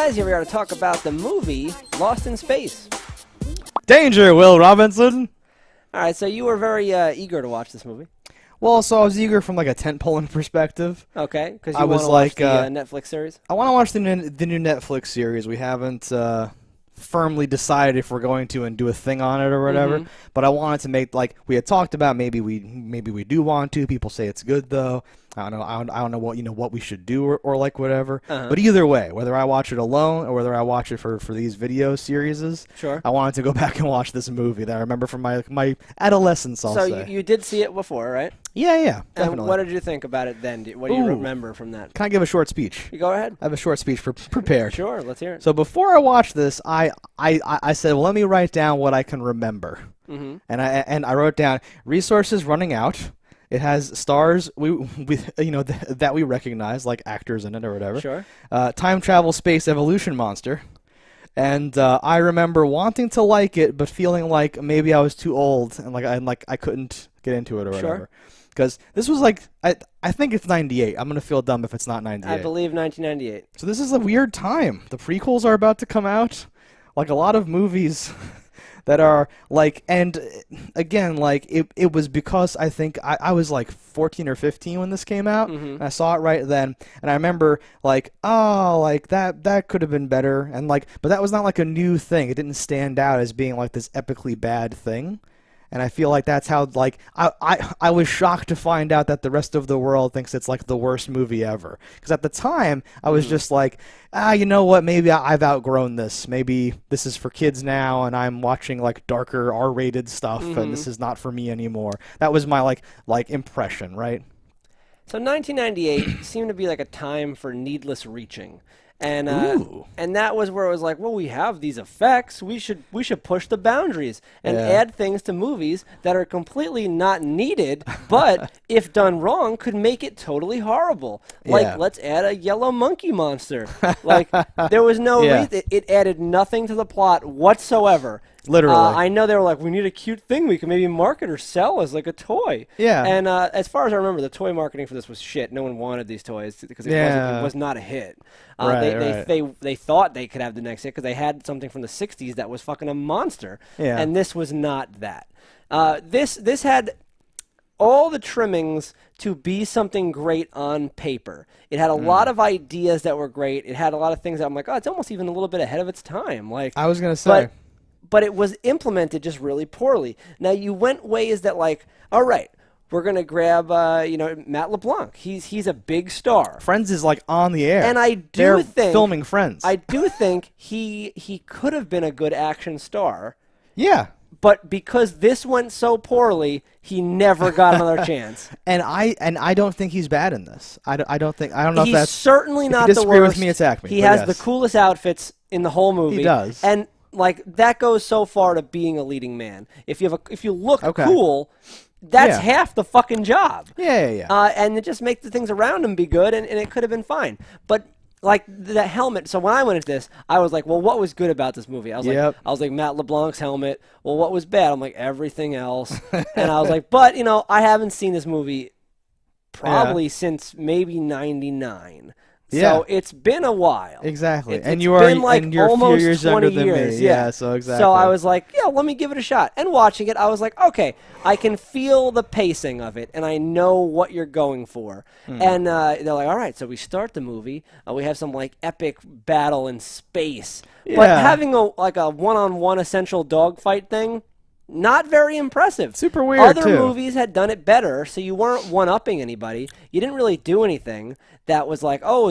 guys, here we are to talk about the movie Lost in Space. Danger, Will Robinson! Alright, so you were very eager to watch this movie. Well, so I was eager from like a tent-pulling perspective. Okay, because I you want was to watch like, the Netflix series? I want to watch the new Netflix series. We haven't firmly decided if we're going to and do a thing on it or whatever. But I wanted to make, like we had talked about, maybe we do want to. People say it's good though. I don't know what we should do or like whatever. But either way, whether I watch it alone or whether I watch it for these video series, sure. I wanted to go back and watch this movie that I remember from my adolescence. I'll say. So you did see it before, right? Yeah, definitely. And what did you think about it then? What do you remember from that? Can I give a short speech? You go ahead. I have a short speech prepared. Sure, let's hear it. So before I watched this, I said, well, let me write down what I can remember. And I wrote down resources running out. It has stars that we recognize, like actors in it or whatever. Sure. Time travel, space, evolution monster. And I remember wanting to like it, but feeling like maybe I was too old and I couldn't get into it or whatever. Because this was like, I think it's 98. I'm going to feel dumb if it's not 98. I believe 1998. So this is a weird time. The prequels are about to come out. Like a lot of movies that are like, and again, like it was because I think I was like 14 or 15 when this came out. And I saw it right then. And I remember like, oh, like that could have been better. And like, but that was not like a new thing. It didn't stand out as being like this epically bad thing. And I feel like that's how, like, I was shocked to find out that the rest of the world thinks it's, like, the worst movie ever. Because at the time, I was just like, you know what, maybe I've outgrown this. Maybe this is for kids now, and I'm watching, like, darker R-rated stuff, and this is not for me anymore. That was my, like impression, right? So 1998 seemed to be, like, a time for needless reaching. And that was where it was like, well, we have these effects. We should push the boundaries and add things to movies that are completely not needed, but if done wrong, could make it totally horrible. Like, let's add a yellow monkey monster. Like, there was no reason. It added nothing to the plot whatsoever. Literally. I know they were like, we need a cute thing we can maybe market or sell as like a toy. Yeah. And as far as I remember, the toy marketing for this was shit. No one wanted these toys because it was not a hit. They thought they could have the next hit because they had something from the 60s that was fucking a monster. Yeah. And this was not that. This had all the trimmings to be something great on paper. It had a lot of ideas that were great. It had a lot of things that I'm like, oh, it's almost even a little bit ahead of its time. Like I was going to say. But it was implemented just really poorly. Now, you went ways that, like, all right, we're going to grab, Matt LeBlanc. He's a big star. Friends is, like, on the air. And I do think... They're filming Friends. I do think he could have been a good action star. Yeah. But because this went so poorly, he never got another chance. And I don't think he's bad in this. I don't know if that's... He's certainly not the worst. If you disagree with me, attack me. He has the coolest outfits in the whole movie. He does. And... like, that goes so far to being a leading man. If you look cool, that's half the fucking job. Yeah. And it just makes the things around him be good, and it could have been fine. But like the helmet. So when I went into this, I was like, well, what was good about this movie? I was like, Matt LeBlanc's helmet. Well, what was bad? I'm like, everything else. And I was like, but I haven't seen this movie probably since maybe '99. So it's been a while. Exactly. And you're been like almost a few years 20 younger than years. me. Yeah, so exactly. So I was like, yeah, let me give it a shot. And watching it, I was like, okay, I can feel the pacing of it, and I know what you're going for. And they're like, all right, so we start the movie. We have some like epic battle in space. Yeah. But having a one-on-one essential dogfight thing, not very impressive. Super weird, Other movies had done it better, so you weren't one-upping anybody. You didn't really do anything that was like, oh,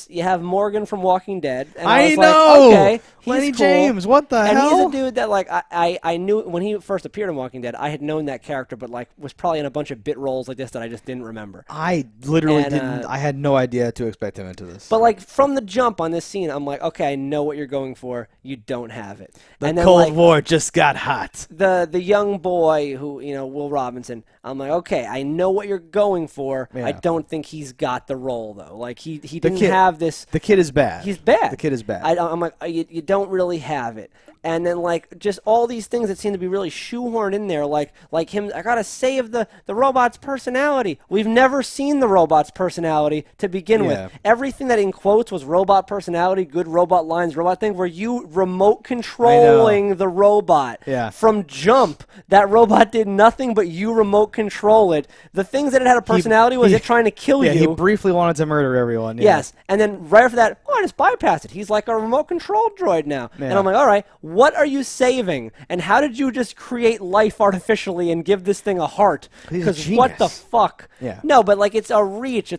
you have Morgan from Walking Dead. And I was know! Like, okay, he's Lenny cool. James, what the hell? And he's a dude that, like, I knew when he first appeared in Walking Dead, I had known that character, but, like, was probably in a bunch of bit roles like this that I just didn't remember. I literally didn't. I had no idea to expect him into this. But, like, from the jump on this scene, I'm like, okay, I know what you're going for. You don't have it. The Cold War just got hot. the young boy who, Will Robinson, I'm like, okay, I know what you're going for. Yeah. I don't think he's got the role, though. Like, he didn't have this. The kid is bad. He's bad. The kid is bad. I'm like, you don't really have it. And then, like, just all these things that seem to be really shoehorned in there, like him, I gotta save the robot's personality. We've never seen the robot's personality to begin with. Everything that in quotes was robot personality, good robot lines, robot thing, were you remote controlling the robot. Yeah. From jump, that robot did nothing but you remote control it. The things that it had a personality was it trying to kill you. He briefly wanted to murder everyone. Yeah. Yes. And then right after that, I just bypassed it. He's like a remote control droid now. Yeah. And I'm like, all right, what are you saving? And how did you just create life artificially and give this thing a heart? Because what the fuck? Yeah. No, but like it's a reach.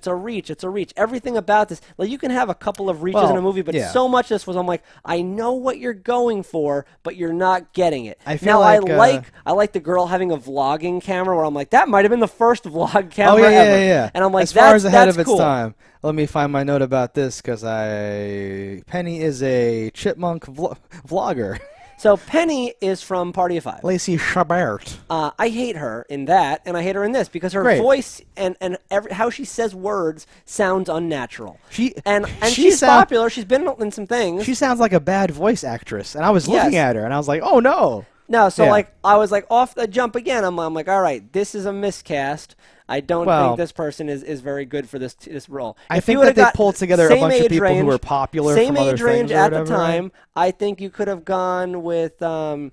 Everything about this, like you can have a couple of reaches in a movie, but so much of this was, I'm like, I know what you're going for, but you're not getting it. I feel like I like the girl having a vlogging camera where I'm like, that might have been the first vlog camera ever. Yeah. And I'm like, as far as ahead of its cool. time. Let me find my note about this because Penny is a chipmunk vlogger. So Penny is from Party of Five. Lacey Chabert. I hate her in that, and I hate her in this because her voice and how she says words sounds unnatural. She's popular. She's been in some things. She sounds like a bad voice actress, and I was looking at her, and I was like, oh no. No, so like I was like off the jump again. I'm like, all right, this is a miscast. I don't think this person is very good for this role. I think that they pulled together a bunch of people who were popular from other things. Same age range at the time. I think you could have gone with, Eliza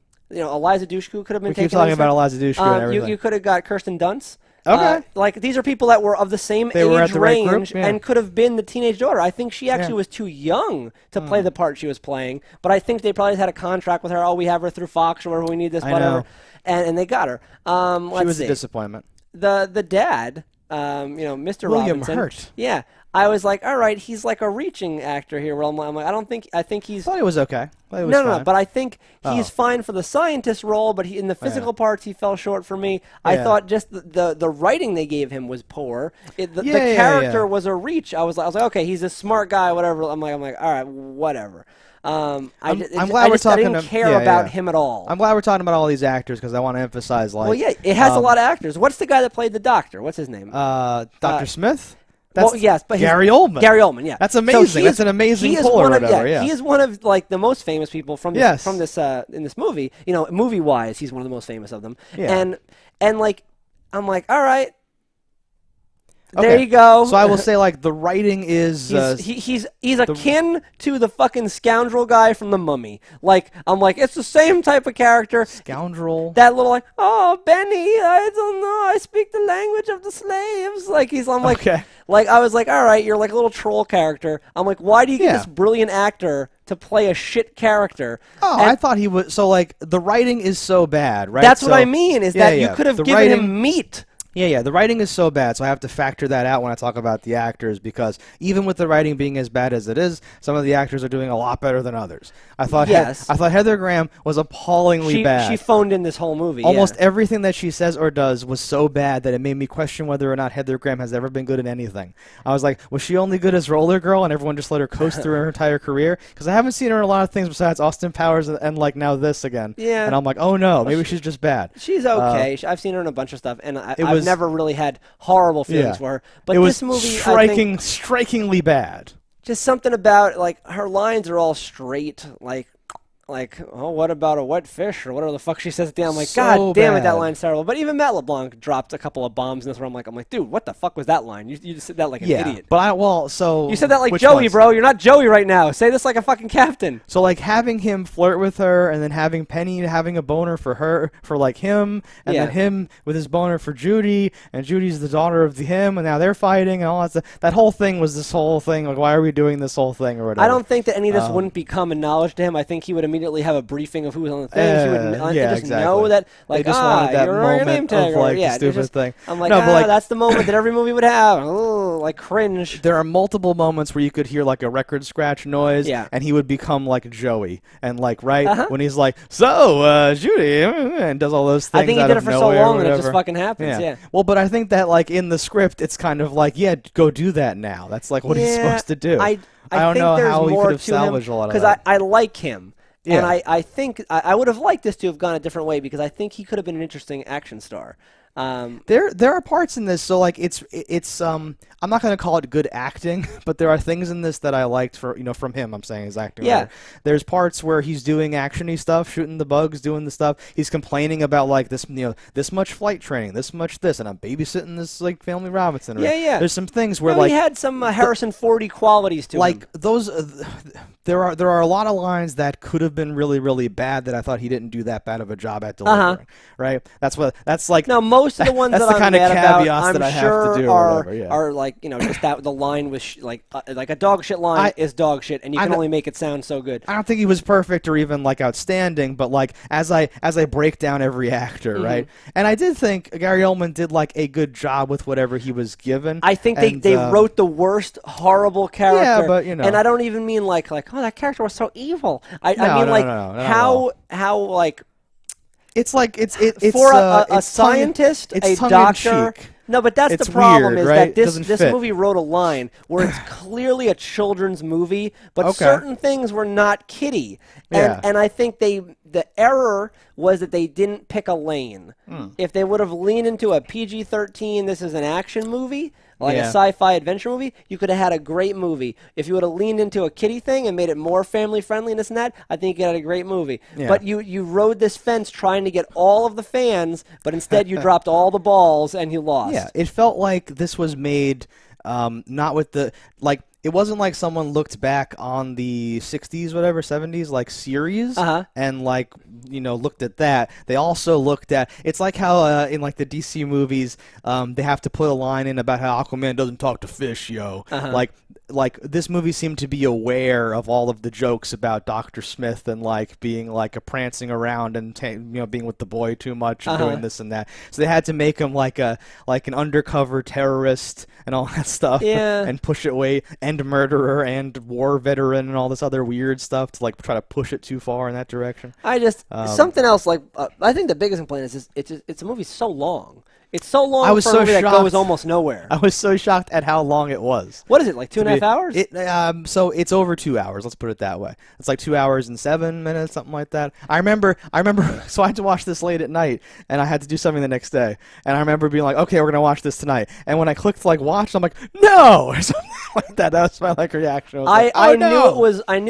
Dushku could have been taken. We keep talking about Eliza Dushku and everything. You could have got Kirsten Dunst. Okay. Like these are people that were of the same age range and could have been the teenage daughter. I think she actually was too young to play the part she was playing, but I think they probably had a contract with her. Oh, we have her through Fox or whatever. We need this, whatever. And they got her. She was a disappointment. The dad, Mr. William Robinson. Hurt. Yeah. I was like, all right, he's like a reaching actor here. Well, I'm like, I think he's. I thought he was okay. No, but I think he's fine for the scientist role, but in the physical parts, he fell short for me. I thought just the writing they gave him was poor. The character was a reach. I was like, okay, he's a smart guy, whatever. I'm like, all right, whatever. I'm glad we're talking. I didn't care about him at all. I'm glad we're talking about all these actors because I want to emphasize, like. Well, yeah, it has a lot of actors. What's the guy that played the doctor? What's his name? Dr. Smith. But Gary Oldman. Gary Oldman, yeah. That's amazing. That's an amazing pull or whatever. He is one of like the most famous people from this in this movie. Movie wise, he's one of the most famous of them. Yeah. And like, I'm like, all right. There you go. So I will say, like, the writing is he's akin to the fucking scoundrel guy from The Mummy. Like, I'm like, it's the same type of character. Scoundrel. That little like, oh Benny, I don't know, I speak the language of the slaves. Like I'm like, like I was like, all right, you're like a little troll character. I'm like, why do you get this brilliant actor to play a shit character? Oh, I thought he was so like the writing is so bad, right? That's what I mean. Is that you could have given him meat. Yeah, the writing is so bad, so I have to factor that out when I talk about the actors, because even with the writing being as bad as it is, some of the actors are doing a lot better than others. I thought Heather Graham was appallingly bad. She phoned in this whole movie. Almost everything that she says or does was so bad that it made me question whether or not Heather Graham has ever been good at anything. I was like, was she only good as Roller Girl and everyone just let her coast through her entire career? Because I haven't seen her in a lot of things besides Austin Powers and like now this again. Yeah. And I'm like, oh no, maybe she's just bad. She's okay. I've seen her in a bunch of stuff, and I've never really had horrible feelings for her. But this movie, strikingly bad. Just something about like her lines are all straight, like, oh, what about a wet fish or whatever the fuck she says at the end. I'm like, God damn it, that line's terrible. But even Matt LeBlanc dropped a couple of bombs in this where I'm like, dude, what the fuck was that line? You just said that like an idiot. But you said that like Joey, bro. You're not Joey right now. Say this like a fucking captain. So like having him flirt with her and then having Penny having a boner for her, for like him, and then him with his boner for Judy, and Judy's the daughter of him, and now they're fighting and all that stuff. That whole thing was this whole thing. Like, why are we doing this whole thing or whatever? I don't think that any of this wouldn't be common knowledge to him. I think he would immediately have a briefing of who was on the thing. He would just know that, like, you're your name tag. Of, like, the stupid thing. I'm like, that's the moment that every movie would have. Ooh, like, cringe. There are multiple moments where you could hear, like, a record scratch noise, and he would become, like, Joey. And, like, when he's like, so, Judy, and does all those things. I think he did it for so long that it just fucking happens, Well, but I think that, like, in the script, it's kind of like, go do that now. That's, like, what he's supposed to do. I don't know how he could have salvaged a lot of that. Because I like him. And I think I would have liked this to have gone a different way because I think he could have been an interesting action star. There are parts in this, so like it's I'm not gonna call it good acting, but there are things in this that I liked from him. I'm saying his acting. Yeah. There's parts where he's doing actiony stuff, shooting the bugs, doing the stuff. He's complaining about like this this much flight training, this much this, and I'm babysitting this like Family Robinson. Yeah. There's some things where he had some Harrison Fordy qualities to him. Like those. There are a lot of lines that could have been really, really bad that I thought he didn't do that bad of a job at delivering. Right? That's like no. Most of the ones that I'm kind mad of about, I'm that sure have to do are like just that the line was like a dog shit line is dog shit, and you can only make it sound so good. I don't think he was perfect or even like outstanding, but like as I break down every actor, right? And I did think Gary Oldman did like a good job with whatever he was given. I think they wrote the worst horrible character. Yeah, but and I don't even mean like oh, that character was so evil. I mean how like it's like it's for a scientist, a doctor. No, but that's the problem weird, is right? that this movie wrote a line where it's clearly a children's movie, but certain things were not kiddie. And I think the error was that they didn't pick a lane. If they would have leaned into a PG-13, this is an action movie, like a sci-fi adventure movie, you could have had a great movie. If you would have leaned into a kiddie thing and made it more family-friendly and this and that, I think you had a great movie. Yeah. But you rode this fence trying to get all of the fans, but instead you dropped all the balls and you lost. Yeah, it felt like this was made not with the like. It wasn't like someone looked back on the 60s, whatever, 70s, like series, and like, looked at that. They also looked at, it's like how in like the DC movies, they have to put a line in about how Aquaman doesn't talk to fish, yo. Like this movie seemed to be aware of all of the jokes about Dr. Smith and like being like a prancing around and being with the boy too much and doing this and that. So they had to make him like an undercover terrorist and all that stuff, and push it away, and murderer and war veteran and all this other weird stuff to like try to push it too far in that direction. I just something else like I think the biggest complaint is it's a movie so long. It's so long for a movie that goes almost nowhere. I was so shocked at how long it was. What is it, like 2.5 hours? So it's over 2 hours, let's put it that way. It's like 2 hours and 7 minutes, something like that. I remember, so I had to watch this late at night, and I had to do something the next day. And I remember being like, okay, we're going to watch this tonight. And when I clicked like watch, I'm like, no! Or something like that. That was my like reaction. I knew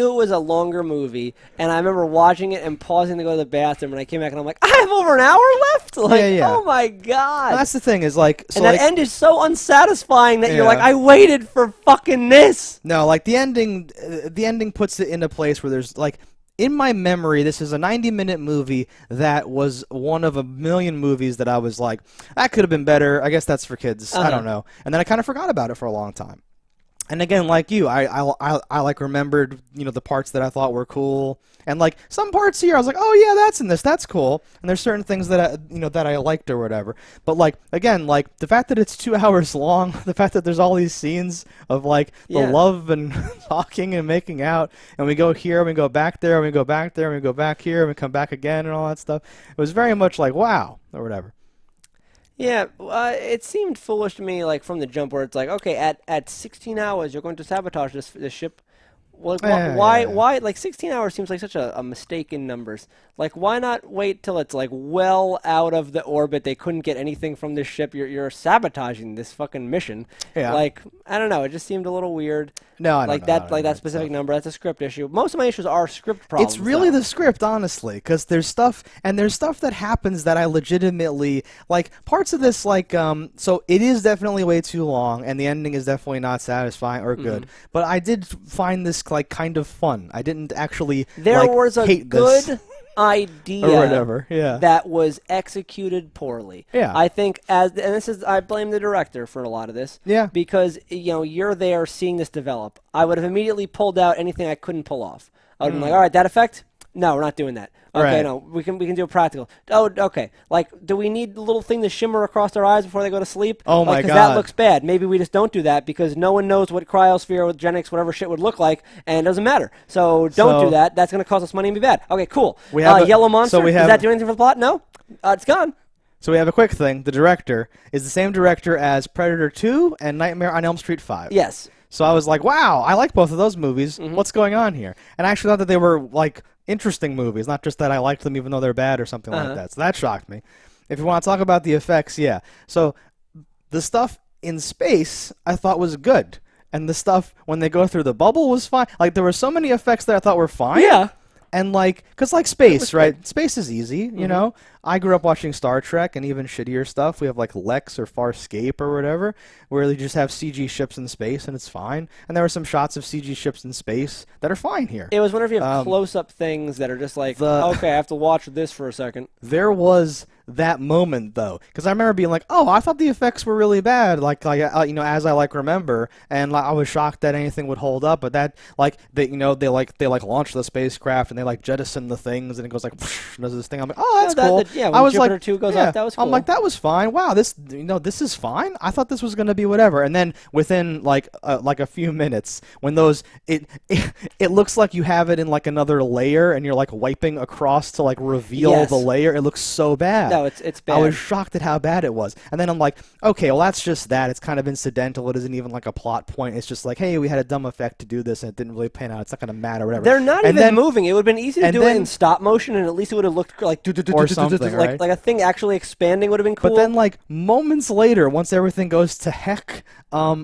it was a longer movie, and I remember watching it and pausing to go to the bathroom, and I came back and I'm like, I have over an hour left? Like, oh my God. That's the thing is like, so and that end is so unsatisfying that you're like, I waited for fucking this. No, like the ending puts it in a place where there's like, in my memory, this is a 90-minute movie that was one of a million movies that I was like, that could have been better. I guess that's for kids. I don't know. And then I kind of forgot about it for a long time. And again, like you, I like remembered, the parts that I thought were cool, and like some parts here, I was like, oh yeah, that's in this, that's cool. And there's certain things that I liked or whatever. But like again, like the fact that it's 2 hours long, the fact that there's all these scenes of like the love and talking and making out, and we go here, and we go back there, and we go back there, and we go back here, and we come back again, and all that stuff. It was very much like wow or whatever. Yeah, it seemed foolish to me, like from the jump, where it's like, okay, at 16 hours you're going to sabotage this ship. Like, why? Like 16 hours seems like such a mistake in numbers. Like, why not wait till it's like well out of the orbit? They couldn't get anything from this ship. You're sabotaging this fucking mission. Yeah. Like, I don't know. It just seemed a little weird. No, I don't know. That specific number. That's a script issue. Most of my issues are script problems. It's really the script, honestly, because there's stuff that happens that I legitimately like. Parts of this, like, so it is definitely way too long, and the ending is definitely not satisfying or good. But I did find this like kind of fun. I didn't actually was a hate good this. Idea or whatever, that was executed poorly. Yeah. I think I blame the director for a lot of this. Yeah. Because you're there seeing this develop. I would have immediately pulled out anything I couldn't pull off. I would have been like, all right, that effect? No, we're not doing that. Okay, no, we can do a practical. Oh, okay. Like, do we need the little thing to shimmer across their eyes before they go to sleep? Oh my God, because that looks bad. Maybe we just don't do that because no one knows what cryosphere, genics, whatever shit would look like, and it doesn't matter. So don't do that. That's going to cost us money and be bad. Okay, cool. We have Yellow Monster. Does that do anything for the plot? No, it's gone. So we have a quick thing. The director is the same director as Predator 2 and Nightmare on Elm Street 5. Yes. So I was like, wow, I like both of those movies. What's going on here? And I actually thought that they were like interesting movies, not just that I liked them even though they're bad or something like that. So that shocked me. If you want to talk about the effects, yeah. So the stuff in space I thought was good. And the stuff when they go through the bubble was fine. Like, there were so many effects that I thought were fine. Yeah. And, like, because, like, space, right? Good. Space is easy, you know? I grew up watching Star Trek and even shittier stuff. We have, like, Lex or Farscape or whatever, where they just have CG ships in space and it's fine. And there were some shots of CG ships in space that are fine here. It was whenever you have close-up things that are just like, okay, I have to watch this for a second. There was that moment, though, because I remember being like, oh, I thought the effects were really bad, like you know, as I like remember, and like, I was shocked that anything would hold up, but that, like, they, you know, they launch the spacecraft and they like jettison the things and it goes like and does this thing. I'm like, oh, that's cool. When I was Jupiter like, 2 goes off, that was cool. I'm like, that was fine. Wow, this, you know, this is fine. I thought this was gonna be whatever, and then within like a few minutes, when those it looks like you have it in like another layer and you're like wiping across to like reveal the layer. It looks so bad. No, it's bad. I was shocked at how bad it was. And then I'm like, okay, well, that's just that. It's kind of incidental. It isn't even like a plot point. It's just like, hey, we had a dumb effect to do this, and it didn't really pan out. It's not going to matter, whatever. They're not even moving. It would have been easy to do it in stop motion, and at least it would have looked like or something, right? Like a thing actually expanding would have been cool. But then, like, moments later, once everything goes to heck,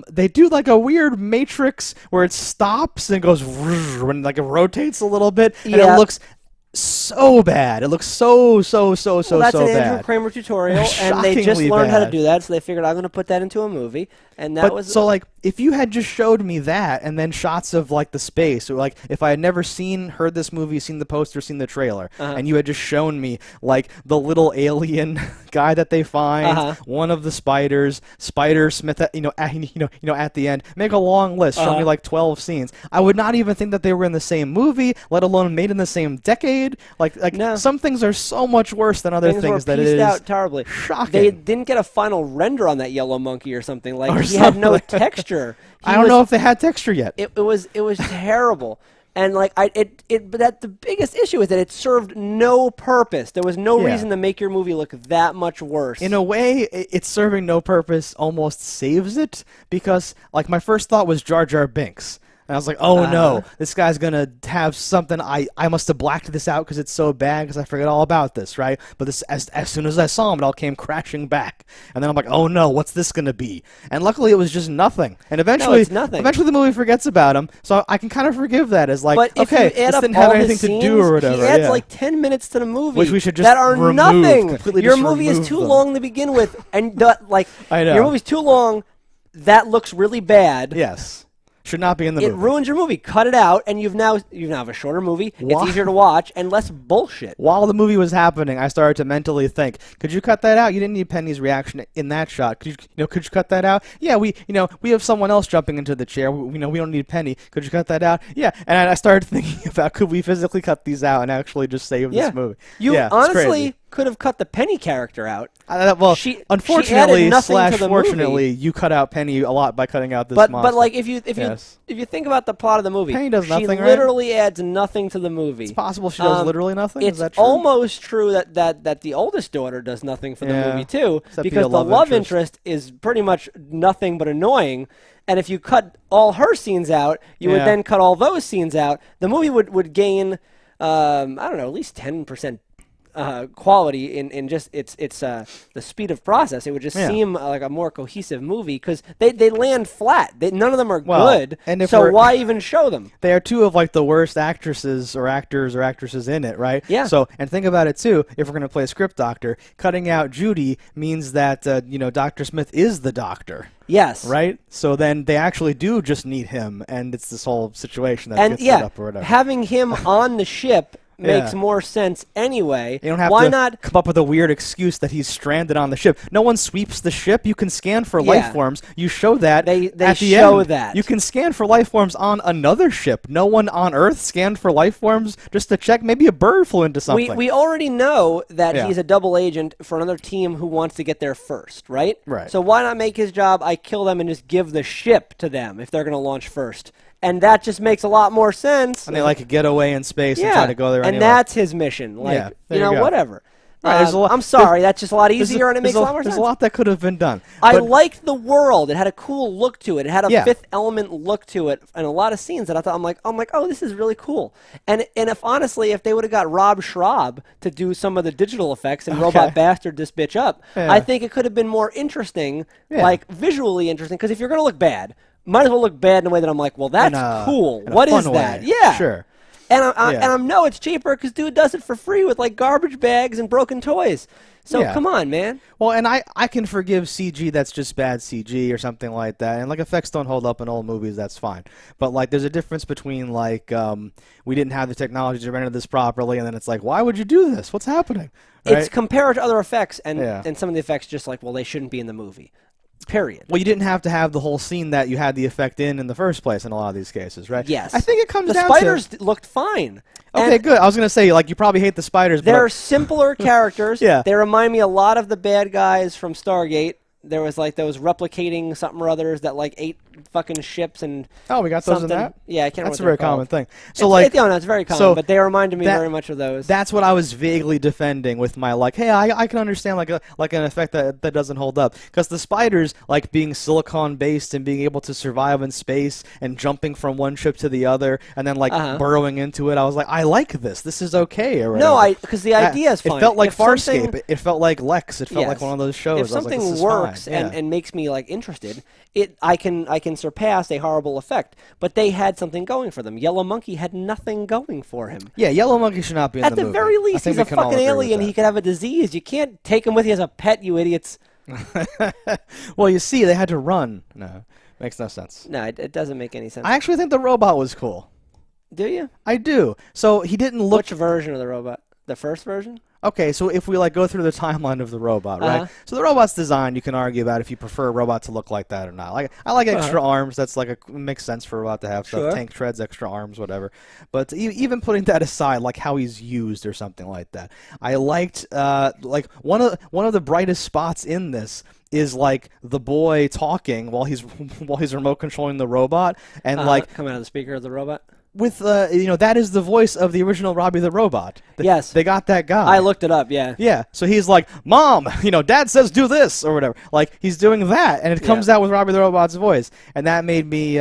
they do like a weird matrix where it stops and goes when like it rotates a little bit, and it looks so bad. It looks so that's bad. An Andrew Kramer tutorial, and they just learned how to do that, so they figured I'm going to put that into a movie, and that was so like if you had just showed me that and then shots of like the space, or like if I had never heard this movie, seen the poster, seen the trailer, and you had just shown me like the little alien guy that they find, one of the spiders, Spider Smith, at the end, make a long list, show me like 12 scenes. I would not even think that they were in the same movie, let alone made in the same decade. Like no. Some things are so much worse than other things that it is out terribly. Shocking. They didn't get a final render on that yellow monkey or something. Like he had no texture. I don't know if they had texture yet. It was terrible. And like but the biggest issue is that it served no purpose. There was no reason to make your movie look that much worse. In a way, it's serving no purpose almost saves it, because like my first thought was Jar Jar Binks. And I was like, oh no, this guy's going to have something. I must have blacked this out because it's so bad because I forget all about this, right? But this, as soon as I saw him, it all came crashing back. And then I'm like, oh no, what's this going to be? And luckily it was just nothing. And eventually the movie forgets about him. So I can kind of forgive that as like, but okay, this didn't have anything to do or whatever. He adds like 10 minutes to the movie. Which we should just that are nothing. Your movie is too them. long to begin with. And I know. Your movie's too long. That looks really bad. Yes. Should not be in the movie. It ruins your movie. Cut it out, and you now have a shorter movie. It's easier to watch and less bullshit. While the movie was happening, I started to mentally think, could you cut that out? You didn't need Penny's reaction in that shot. Could you cut that out? Yeah, we have someone else jumping into the chair. We don't need Penny. Could you cut that out? Yeah. And I started thinking about, could we physically cut these out and actually just save this movie? You honestly could have cut the Penny character out. Unfortunately / fortunately, you cut out Penny a lot by cutting out this monster. But like if you think about the plot of the movie, Penny does nothing, she literally adds nothing to the movie. It's possible she does literally nothing. It's Is that true? almost true that the oldest daughter does nothing for the movie too, except because the love interest is pretty much nothing but annoying. And if you cut all her scenes out, you would then cut all those scenes out. The movie would gain, I don't know, at least 10% quality in just its the speed of process. It would just seem like a more cohesive movie because they land flat. None of them are good. And so why even show them? They are two of like the worst actresses or actors or actresses in it, right? Yeah. So and think about it too. If we're going to play a script doctor, cutting out Judy means that Dr. Smith is the doctor. Yes. Right? So then they actually do just need him, and it's this whole situation that gets set up or whatever. Having him on the ship makes more sense anyway. You don't have to come up with a weird excuse that he's stranded on the ship. No one sweeps the ship. You can scan for life forms. You show that they at the show end. That. You can scan for life forms on another ship. No one on Earth scanned for life forms just to check. Maybe a bird flew into something. We already know that he's a double agent for another team who wants to get there first, right? Right. So why not make his job, I kill them and just give the ship to them if they're going to launch first? And that just makes a lot more sense. And they like get away in space and try to go there anyway. And that's his mission. Like, whatever. Right, I'm sorry, that's just a lot easier and it makes a lot more sense. There's a lot that could have been done. I liked the world. It had a cool look to it. It had a Fifth Element look to it, and a lot of scenes that I thought I'm like, oh, this is really cool. And if they would have got Rob Schrab to do some of the digital effects and Robot Bastard this bitch up, I think it could have been more interesting, like visually interesting. Because if you're gonna look bad, might as well look bad in a way that I'm like, well, that's cool. What is that? Yeah, sure. And I know it's cheaper because dude does it for free with like garbage bags and broken toys. So come on, man. Well, and I can forgive CG that's just bad CG or something like that. And like effects don't hold up in old movies, that's fine. But like there's a difference between like we didn't have the technology to render this properly, and then it's like, why would you do this? What's happening? Right? It's compared to other effects, and some of the effects just like, well, they shouldn't be in the movie. Period. Well, you didn't have to have the whole scene that you had the effect in the first place in a lot of these cases, right? Yes. I think it comes down to... The spiders looked fine. Okay, good. I was going to say, like, you probably hate the spiders, but... They're simpler characters. Yeah. They remind me a lot of the bad guys from Stargate. There was, like, those replicating something or others that, like, ate fucking ships and... Oh, we got those in that? Yeah, I can't remember. That's a very common thing. So, it's very common, but they reminded me very much of those. That's what I was vaguely defending with my, like, hey, I can understand, like an effect that doesn't hold up. Because the spiders, like, being silicon-based and being able to survive in space and jumping from one ship to the other and then, like, burrowing into it, I was like, I like this. This is okay. Or no, because the idea is fine. It felt like Farscape. It felt like Lex. It felt like one of those shows. If something works and makes me like interested, I can surpass a horrible effect. But they had something going for them. Yellow Monkey had nothing going for him. Yeah, Yellow Monkey should not be in the movie. At the very least, he's a fucking alien. He could have a disease. You can't take him with you as a pet, you idiots. Well, you see, they had to run. No, makes no sense. No, it doesn't make any sense. I actually think the robot was cool. Do you? I do. So he didn't look... Which version of the robot? The first version? Okay, so if we like go through the timeline of the robot, right? So the robot's design, you can argue about if you prefer a robot to look like that or not. Like I like extra arms. That's like makes sense for a robot to have stuff. Tank treads, extra arms, whatever. But even putting that aside, like how he's used or something like that, I liked like one of the brightest spots in this is like the boy talking while he's remote controlling the robot and like come out of the speaker of the robot. With that is the voice of the original Robbie the Robot. Yes, they got that guy. I looked it up. Yeah. Yeah. So he's like, "Mom, Dad says do this or whatever." Like he's doing that, and it comes out with Robbie the Robot's voice, and that made me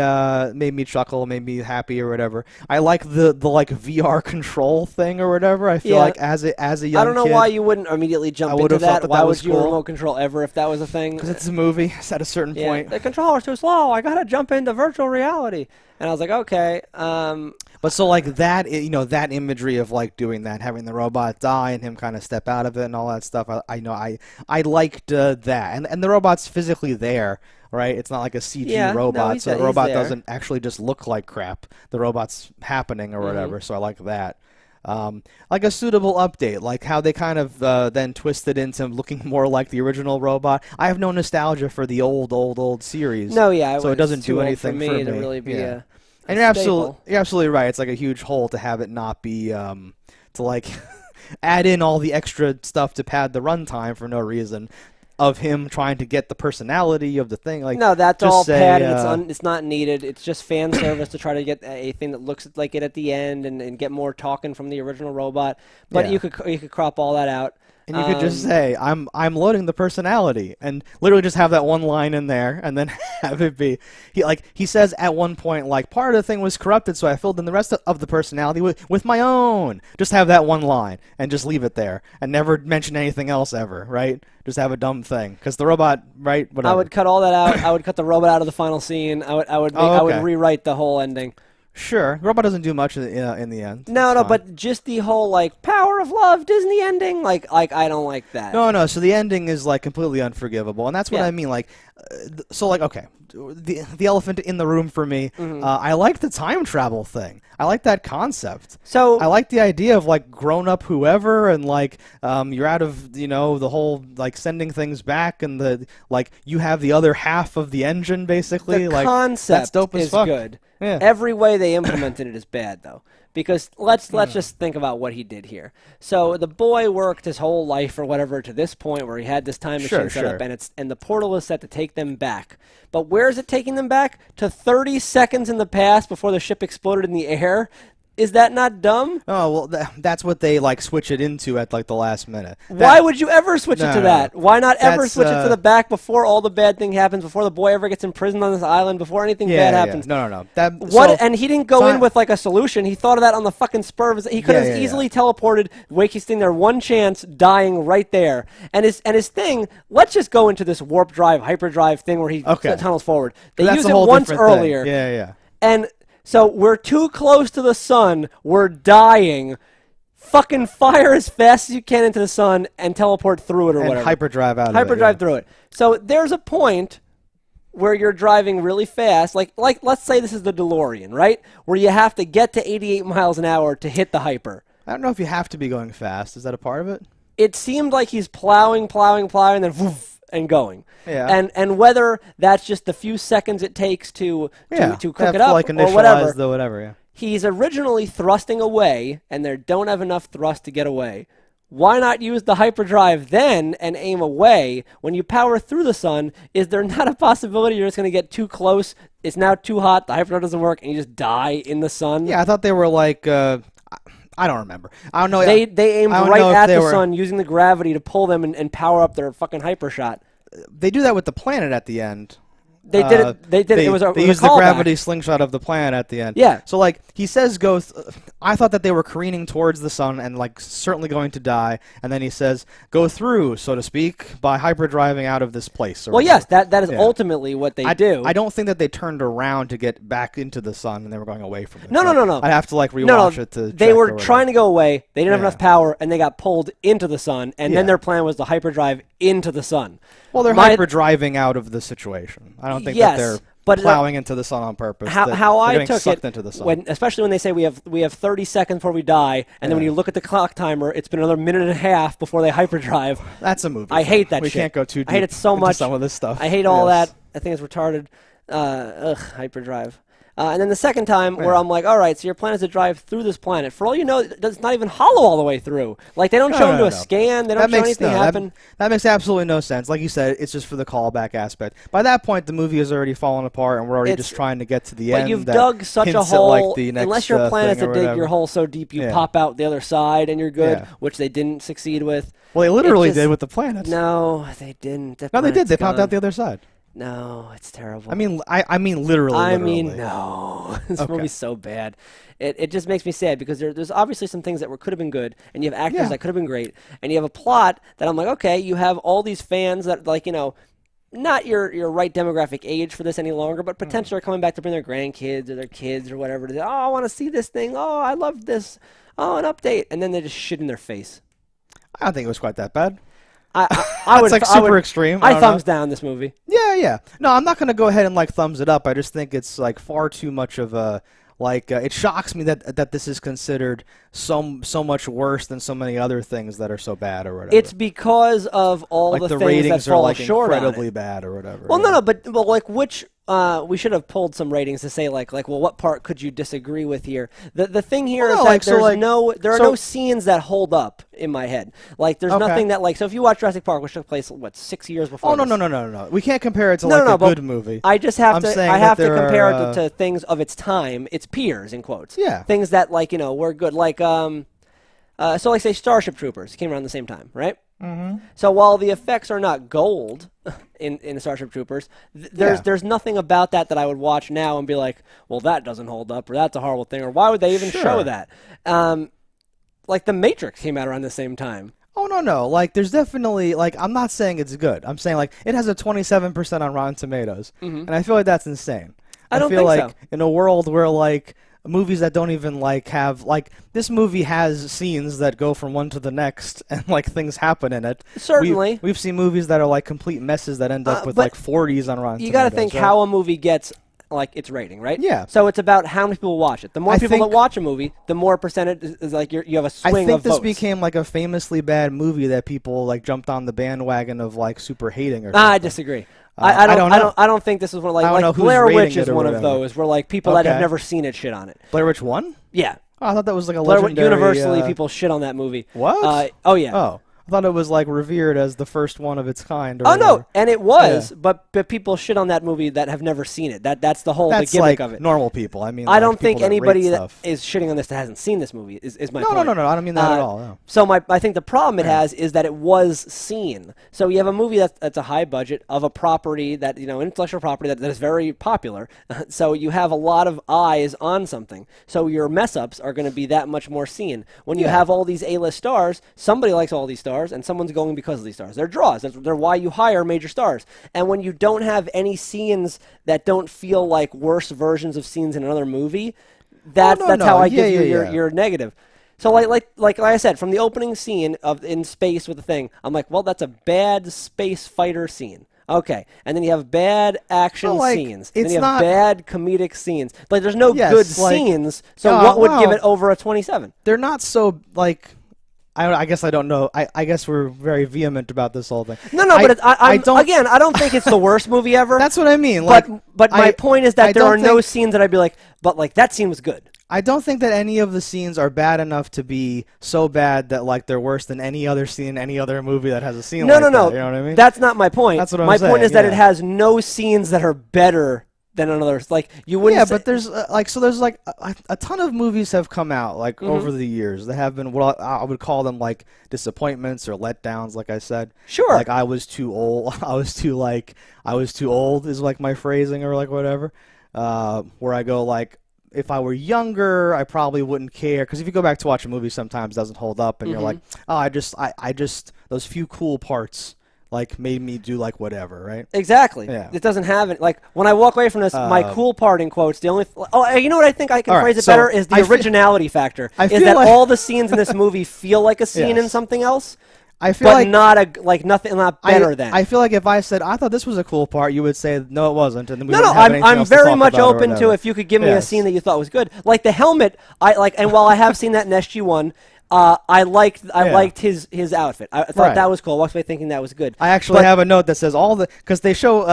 chuckle, made me happy or whatever. I like the like VR control thing or whatever. I feel like as a young I don't know kid, why you wouldn't immediately jump into that. Why would you remote control ever if that was a thing? Because it's a movie. It's at a certain point. The controller's too slow. I gotta jump into virtual reality. And I was like, okay. But so like that, that imagery of like doing that, having the robot die and him kind of step out of it and all that stuff. I liked that, and the robot's physically there, right? It's not like a CG robot, so the robot doesn't actually just look like crap. The robot's happening or whatever. So I like that. Like a suitable update, like how they kind of then twisted into looking more like the original robot. I have no nostalgia for the old series. No, yeah, so it doesn't do anything for me to really be and you're absolutely right. It's like a huge hole to have it not be to like add in all the extra stuff to pad the runtime for no reason. Of him trying to get the personality of the thing, like no, that's all padded. It's not needed. It's just fan service to try to get a thing that looks like it at the end and get more talking from the original robot. But you could crop all that out. And you could just say, I'm loading the personality, and literally just have that one line in there, and then have it be. He says at one point, like, part of the thing was corrupted, so I filled in the rest of the personality with my own. Just have that one line, and just leave it there, and never mention anything else ever, right? Just have a dumb thing, because the robot, right? Whatever. I would cut all that out. I would cut the robot out of the final scene. I would rewrite the whole ending. Sure, the robot doesn't do much in the end. No, but just the whole like power of love Disney ending, like I don't like that. No. So the ending is like completely unforgivable, and that's what I mean. Like, so like okay, the elephant in the room for me. I like the time travel thing. I like that concept. So I like the idea of like grown up whoever and like you're out of the whole like sending things back and the like you have the other half of the engine basically. The like concept that's dope as is fuck. good. Yeah. Every way they implemented it is bad though. Because let's just think about what he did here. So the boy worked his whole life or whatever to this point where he had this time machine set up, and the portal is set to take them back. But where is it taking them back? To 30 seconds in the past before the ship exploded in the air. Is that not dumb? Oh, well, that's what they like switch it into at like the last minute. Why would you ever switch it to that? Why not ever switch it to the back before all the bad thing happens, before the boy ever gets imprisoned on this island, before anything bad happens? No. And he didn't go in with like a solution. He thought of that on the fucking spur of his. He could have easily teleported. Wakey's thing there, one chance, dying right there. And his thing. Let's just go into this warp drive, hyperdrive thing where he tunnels forward. They used it once earlier. Yeah. And so we're too close to the sun. We're dying. Fucking fire as fast as you can into the sun and teleport through it or whatever. Hyperdrive out of it. Hyperdrive through it. So there's a point where you're driving really fast. Like let's say this is the DeLorean, right? Where you have to get to 88 miles an hour to hit the hyper. I don't know if you have to be going fast. Is that a part of it? It seemed like he's plowing, and then woof, and going. Yeah. And whether that's just the few seconds it takes to cook it up like or whatever. The whatever. He's originally thrusting away, and they don't have enough thrust to get away. Why not use the hyperdrive then and aim away? When you power through the sun, is there not a possibility you're just going to get too close? It's now too hot, the hyperdrive doesn't work, and you just die in the sun? Yeah, I thought they were like... I don't remember. I don't know. They aimed right at the sun using the gravity to pull them and power up their fucking hyper shot. They do that with the planet at the end. They did it. They did it. It was a They used the gravity slingshot of the planet at the end. Yeah. So like he says, I thought that they were careening towards the sun and like certainly going to die, and then he says, "Go through, so to speak, by hyperdriving out of this place." Well, yes, that is ultimately what they do. I don't think that they turned around to get back into the sun and they were going away from it. No. I have to like rewatch it to. They were trying to go away. They didn't have enough power, and they got pulled into the sun. And then their plan was to hyperdrive into the sun. Well, they're hyperdriving out of the situation. I don't think that they're plowing into the sun on purpose. How I took it, into the sun. Especially when they say we have 30 seconds before we die, and then when you look at the clock timer, it's been another minute and a half before they hyperdrive. That's a movie. I hate that we shit. Can't go too deep. I hate it so much. Some of this stuff. I hate all that. I think it's retarded. Hyperdrive. And then the second time where I'm like, all right, so your plan is to drive through this planet. For all you know, it's not even hollow all the way through. Like, they don't show them do a scan. They don't show anything happen. That makes absolutely no sense. Like you said, it's just for the callback aspect. By that point, the movie has already fallen apart, and we're already just trying to get to the end. But you've dug such a hole. Unless your plan is to dig your hole so deep you pop out the other side and you're good, which they didn't succeed with. Well, they literally did with the planet. No, they didn't. No, they did. They popped out the other side. No, it's terrible. I mean, literally. I mean, no. This movie's so bad. It just makes me sad because there's obviously some things that could have been good, and you have actors that could have been great, and you have a plot that I'm like, okay, you have all these fans that, like, you know, not your right demographic age for this any longer, but potentially are coming back to bring their grandkids or their kids or whatever. Oh, I want to see this thing. Oh, I love this. Oh, an update. And then they just shit in their face. I don't think it was quite that bad. It's like super extreme. I thumbs down this movie. Yeah. No, I'm not going to go ahead and like thumbs it up. I just think it's like far too much of a it shocks me that this is considered so much worse than so many other things that are so bad or whatever. It's because of all like the things ratings that fall are like short incredibly bad or whatever. Well, no, but like which we should have pulled some ratings to say like well, what part could you disagree with here? The thing here is that there are no scenes that hold up in my head. Like there's nothing that like, so if you watch Jurassic Park, which took place 6 years before. Oh no. We can't compare it to a good movie. I just have to compare it to things of its time, its peers in quotes. Yeah. Things that like, you know, were good. Like so like say Starship Troopers came around the same time, right? Mm-hmm. So while the effects are not gold in Starship Troopers, there's nothing about that I would watch now and be like, well, that doesn't hold up, or that's a horrible thing, or why would they even show that? Like The Matrix came out around the same time. Oh, no. Like, there's definitely, like, I'm not saying it's good. I'm saying, like, it has a 27% on Rotten Tomatoes, and I feel like that's insane. I don't feel think like in a world where, like, movies that don't even like have like this movie has scenes that go from one to the next and like things happen in it. Certainly, we've seen movies that are like complete messes that end up with like 40s on Rotten Tomatoes. You got to think how a movie gets like its rating, right? Yeah. So it's about how many people watch it. The more people that watch a movie, the more percentage is like you have a swing of votes. I think this became like a famously bad movie that people like jumped on the bandwagon of like super hating or something. I disagree. I don't think this is one like Blair Witch is one of those where like people that have never seen it shit on it. Blair Witch 1? Yeah. Oh, I thought that was like a legendary... Universally, people shit on that movie. What? Oh, yeah. Oh. I thought it was like revered as the first one of its kind. Or oh no, and it was, but people shit on that movie that have never seen it. That's the whole the gimmick of it. Normal people. I mean, I don't think anybody that is shitting on this that hasn't seen this movie is my point. No. I don't mean that at all. No. So I think the problem it has is that it was seen. So you have a movie that's a high budget of a property that intellectual property that is very popular. So you have a lot of eyes on something. So your mess ups are going to be that much more seen. When you have all these A-list stars, somebody likes all these stars, and someone's going because of these stars. They're draws. They're why you hire major stars. And when you don't have any scenes that don't feel like worse versions of scenes in another movie, that's how I give you your negative. So like I said, from the opening scene of in space with the thing, I'm like, well, that's a bad space fighter scene. Okay, and then you have bad action scenes. Then you have bad comedic scenes. Like there's no good scenes. So what would give it over a 27? They're not so like. I guess I don't know. I guess we're very vehement about this whole thing. No, but I don't think it's the worst movie ever. That's what I mean. But my point is that there are no scenes that I'd be like, but like that scene was good. I don't think that any of the scenes are bad enough to be so bad that like they're worse than any other scene in any other movie that has a scene like that. No. You know what I mean? That's not my point. That's what I'm saying. My point is that it has no scenes that are better than another. Like you wouldn't. Yeah, but there's there's a ton of movies have come out like over the years that have been what I would call them like disappointments or letdowns. Like I said, sure. Like I was too old. I was too old is like my phrasing or like whatever. Where I go like. If I were younger, I probably wouldn't care. Because if you go back to watch a movie, sometimes it doesn't hold up, and you're like, oh, I just those few cool parts like made me do like whatever, right? Exactly. Yeah. It doesn't have it. Like when I walk away from this, my cool part in quotes. The only you know what I think I can phrase it better is the originality factor. Is that all the scenes in this movie feel like a scene in something else? I feel like not better than. I feel like if I said I thought this was a cool part, you would say no, it wasn't, and then we no. I'm very much open to if you could give me a scene that you thought was good, like the helmet. And while I have seen that in SG1, I liked his outfit. I thought that was cool. I walked away thinking that was good. I actually have a note that says because they show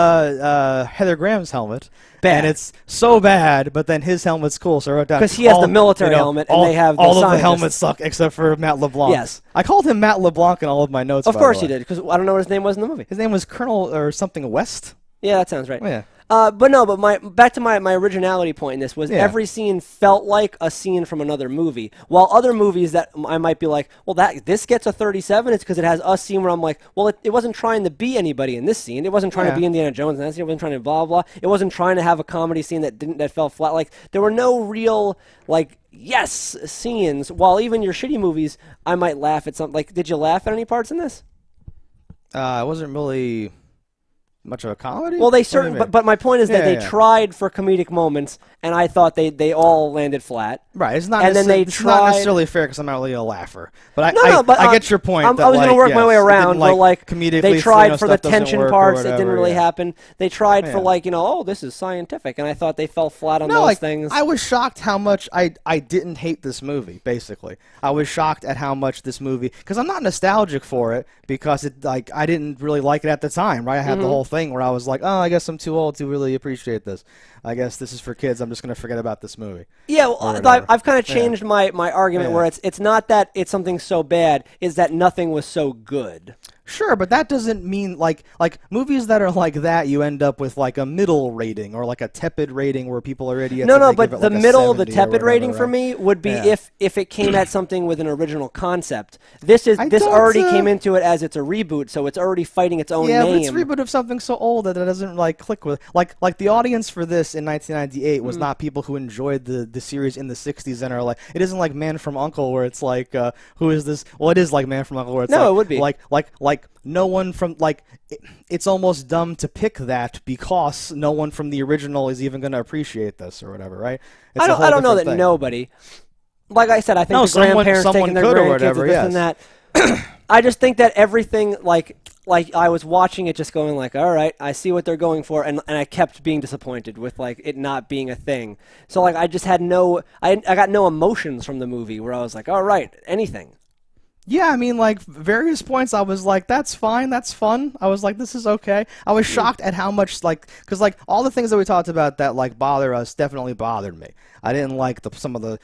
Heather Graham's helmet. Bad. And it's so bad, but then his helmet's cool, so I wrote down. Because he has the military helmet, and they have all of the helmets suck except for Matt LeBlanc. Yes. I called him Matt LeBlanc in all of my notes. Of course you did, because I don't know what his name was in the movie. His name was Colonel or something West. Yeah, that sounds right. Yeah. But back to my originality point in this was every scene felt like a scene from another movie. While other movies that I might be like, well, this gets a 37, it's because it has a scene where I'm like, well, it wasn't trying to be anybody in this scene. It wasn't trying to be Indiana Jones in that scene. It wasn't trying to blah, blah, blah. It wasn't trying to have a comedy scene that fell flat. Like, there were no real, scenes. While even your shitty movies, I might laugh at something. Like, did you laugh at any parts in this? I wasn't really... much of a comedy? Well, but my point is that they tried for comedic moments, and I thought they all landed flat. Right. It's not necessarily fair because I'm not really a laugher. But I get your point. I was going to work my way around. Comedically, they tried for the tension parts. It didn't really happen. They tried for this is scientific, and I thought they fell flat on those things. I was shocked how much I didn't hate this movie. Basically, I was shocked at how much this movie, because I'm not nostalgic for it because I didn't really like it at the time. Right. I had the whole thing where I was like, oh, I guess I'm too old to really appreciate this. I guess this is for kids. I'm just going to forget about this movie. Yeah, well, I've kind of changed my argument where it's not that it's something so bad, it's that nothing was so good. Sure, but that doesn't mean like movies that are like that. You end up with like a middle rating or like a tepid rating where people are idiots. No, but the middle, the tepid rating for me would be if it came at something with an original concept. This already came into it as it's a reboot, so it's already fighting its own name. Yeah, but it's a reboot of something so old that it doesn't like click with like the audience for this in 1998 was not people who enjoyed the series in the 60s and are like, it isn't like Man from U.N.C.L.E. where it's like who is this? Well, it is like Man from U.N.C.L.E. where it's it would be like no one from it's almost dumb to pick that because no one from the original is even going to appreciate this or whatever, right? I don't know that nobody. Like I said, I think the grandparents taking their grandkids this and that. I just think that everything like I was watching it just going like, all right, I see what they're going for, and I kept being disappointed with like it not being a thing. So like I just had I got no emotions from the movie where I was like, all right, anything. Yeah, I mean, like, various points I was like, that's fine, that's fun. I was like, this is okay. I was shocked at how much, like, because, like, all the things that we talked about that, like, bother us definitely bothered me. I didn't like some of the,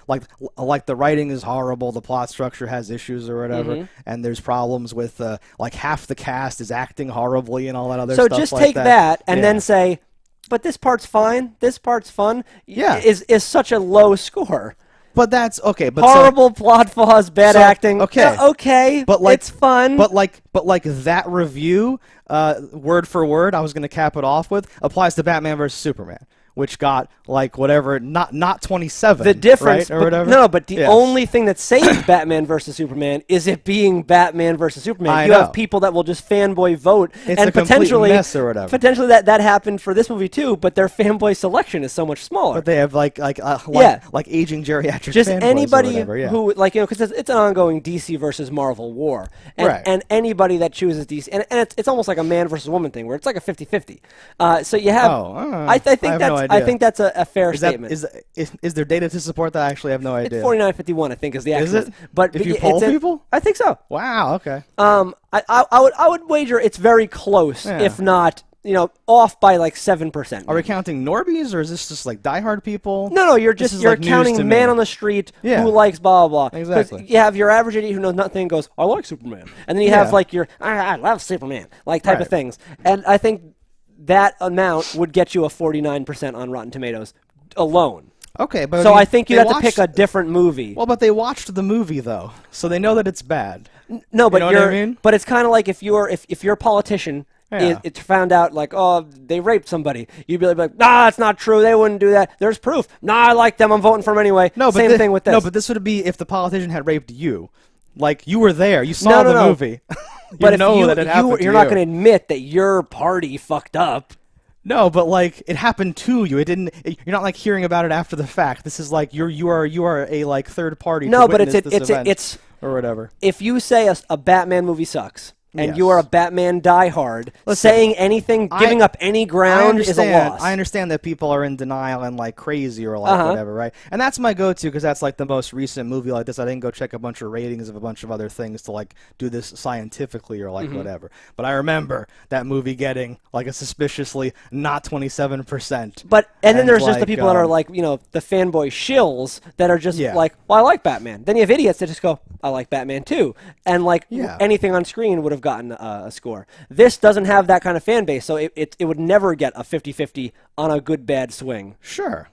like the writing is horrible, the plot structure has issues or whatever, and there's problems with, like, half the cast is acting horribly and all that other stuff like that. So just take that and then say, but this part's fine, this part's fun, is such a low score. But that's okay. But horrible plot flaws, bad acting. Okay, yeah, okay. But like, it's fun. But like that review, word for word, I was going to cap it off with, applies to Batman vs Superman, which got like whatever, not 27. The difference, right, or whatever. No, but the only thing that saves Batman versus Superman is it being Batman versus Superman. You have people that will just fanboy vote, it's and a potentially mess or whatever. Potentially that happened for this movie too, but their fanboy selection is so much smaller. But they have like aging geriatric. Just fanboys anybody or whatever, who because it's an ongoing DC versus Marvel war, and anybody that chooses DC, and it's almost like a man versus woman thing where it's like a 50-50. So you have. I think that's a fair statement. Is there data to support that? I actually have no idea. It's 49-51, I think, is the actual. Is it? But if you poll people? I think so. Wow, okay. I would wager it's very close, if not, off by like 7%. Are we counting Norbies, or is this just like diehard people? No, you're counting man on the street who likes blah, blah, blah. Exactly. You have your average idiot who knows nothing and goes, I like Superman. And then you have like your, I love Superman, like type of things. And I think that amount would get you a 49% on Rotten Tomatoes alone. Okay, but so I think you'd have to pick a different movie. Well, but they watched the movie though, so they know that it's bad. No, but you know what I mean? But it's kind of like if you're a politician, it's found out like, oh, they raped somebody. You'd be like, nah, that's not true. They wouldn't do that. There's proof. Nah, I like them. I'm voting for them anyway. No, but same thing with this. No, but this would be if the politician had raped you. Like you were there, you saw the movie. But you're not going to admit that your party fucked up. No, but like it happened to you. You're not like hearing about it after the fact. This is like you are a like third party. No, but it's or whatever. If you say a Batman movie sucks, and you are a Batman diehard, saying anything, giving up any ground is a loss. I understand that people are in denial and like crazy or like whatever, right? And that's my go-to because that's like the most recent movie like this. I didn't go check a bunch of ratings of a bunch of other things to like do this scientifically or like whatever. But I remember that movie getting like a suspiciously not 27%. And then there's just the people that are like, the fanboy shills that are just like, well, I like Batman. Then you have idiots that just go, I like Batman too. And like anything on screen would have gotten a score. This doesn't have that kind of fan base, so it would never get a 50-50 on a good-bad swing. Sure.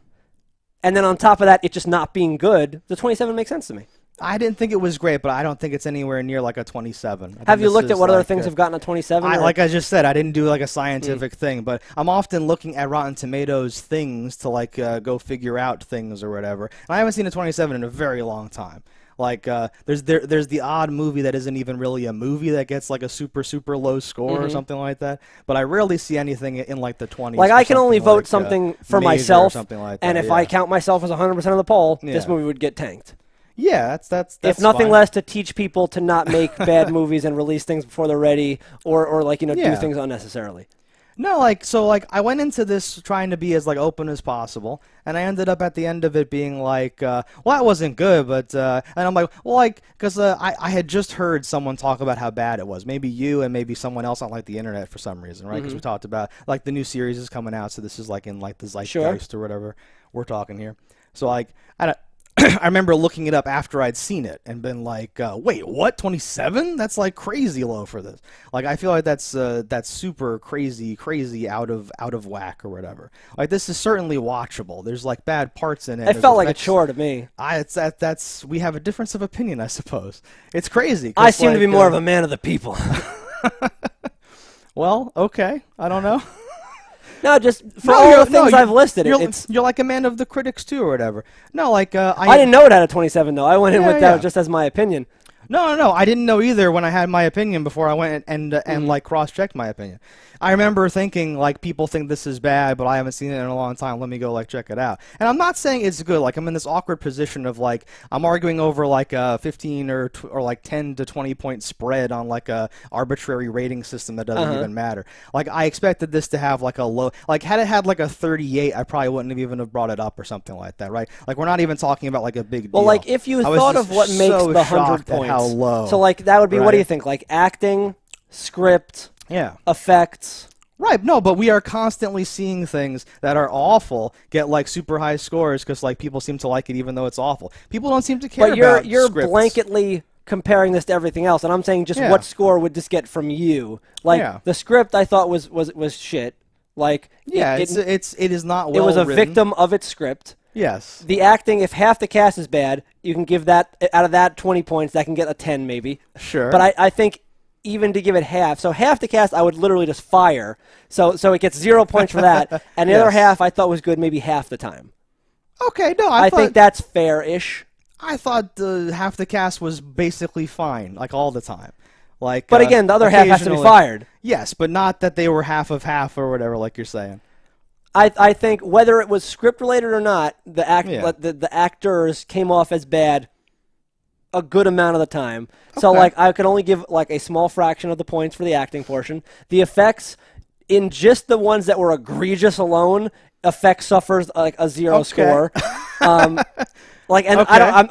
And then on top of that, it just not being good, the 27 makes sense to me. I didn't think it was great, but I don't think it's anywhere near like a 27. Have you looked at what other things have gotten a 27? Like I just said, I didn't do like a scientific thing, but I'm often looking at Rotten Tomatoes things to like go figure out things or whatever. And I haven't seen a 27 in a very long time. Like there's the odd movie that isn't even really a movie that gets like a super low score or something like that. But I rarely see anything in like the 20s. Like I can only vote something for myself, something like that, and if I count myself as 100% of the poll, this movie would get tanked. Yeah, that's if nothing fine. less to teach people to not make bad movies and release things before they're ready, or like do things unnecessarily. No, I went into this trying to be as like open as possible, and I ended up at the end of it being like, well, that wasn't good, but and I'm like, well, like, because I had just heard someone talk about how bad it was, maybe you and maybe someone else on like the internet for some reason, right? Because we talked about like the new series is coming out, so this is like in like the zeitgeist or whatever we're talking here. So like I remember looking it up after I'd seen it and been like, wait, what? 27? That's like crazy low for this. Like I feel like that's super crazy out of whack or whatever. Like this is certainly watchable. There's like bad parts in it. It felt like a chore to me. That's we have a difference of opinion, I suppose. It's crazy. I seem to be more of a man of the people. Well, okay. I don't know. No, just for all the things I've listed. You're like a man of the critics too, or whatever. No, like I didn't know it had a 27 though. I went in with that just as my opinion. No, I didn't know either when I had my opinion before I went and like cross-checked my opinion. I remember thinking like people think this is bad, but I haven't seen it in a long time. Let me go like check it out. And I'm not saying it's good. Like I'm in this awkward position of like I'm arguing over like a 15 or like 10 to 20 point spread on like a arbitrary rating system that doesn't even matter. Like I expected this to have like a low, like had it had like a 38, I probably wouldn't have brought it up or something like that, right? Like we're not even talking about like a big deal. Well, like if you thought of what makes the 100 points. how low. So like that would be what do you think? Like acting, script, effects. Right, no, but we are constantly seeing things that are awful get like super high scores because like people seem to like it even though it's awful. People don't seem to care about But you're scripts. blanketly comparing this to everything else, and I'm saying just what score would this get from you? Like the script I thought was shit. Like it is not well It was a written. victim of its script. Yes. The acting, if half the cast is bad, you can give that out of that 20 points, that can get a 10 maybe. Sure. But I think even to give it half, so half the cast I would literally just fire. So it gets 0 points for that, and the other half I thought was good maybe half the time. Okay, no, I think that's fair-ish. I thought half the cast was basically fine, like all the time. Like, but again, the other half has to be fired. Yes, but not that they were half of half or whatever, like you're saying. I think whether it was script-related or not, the actors came off as bad a good amount of the time. Okay. So like I could only give like a small fraction of the points for the acting portion. The effects, in just the ones that were egregious alone, effects suffers like a 0 score. I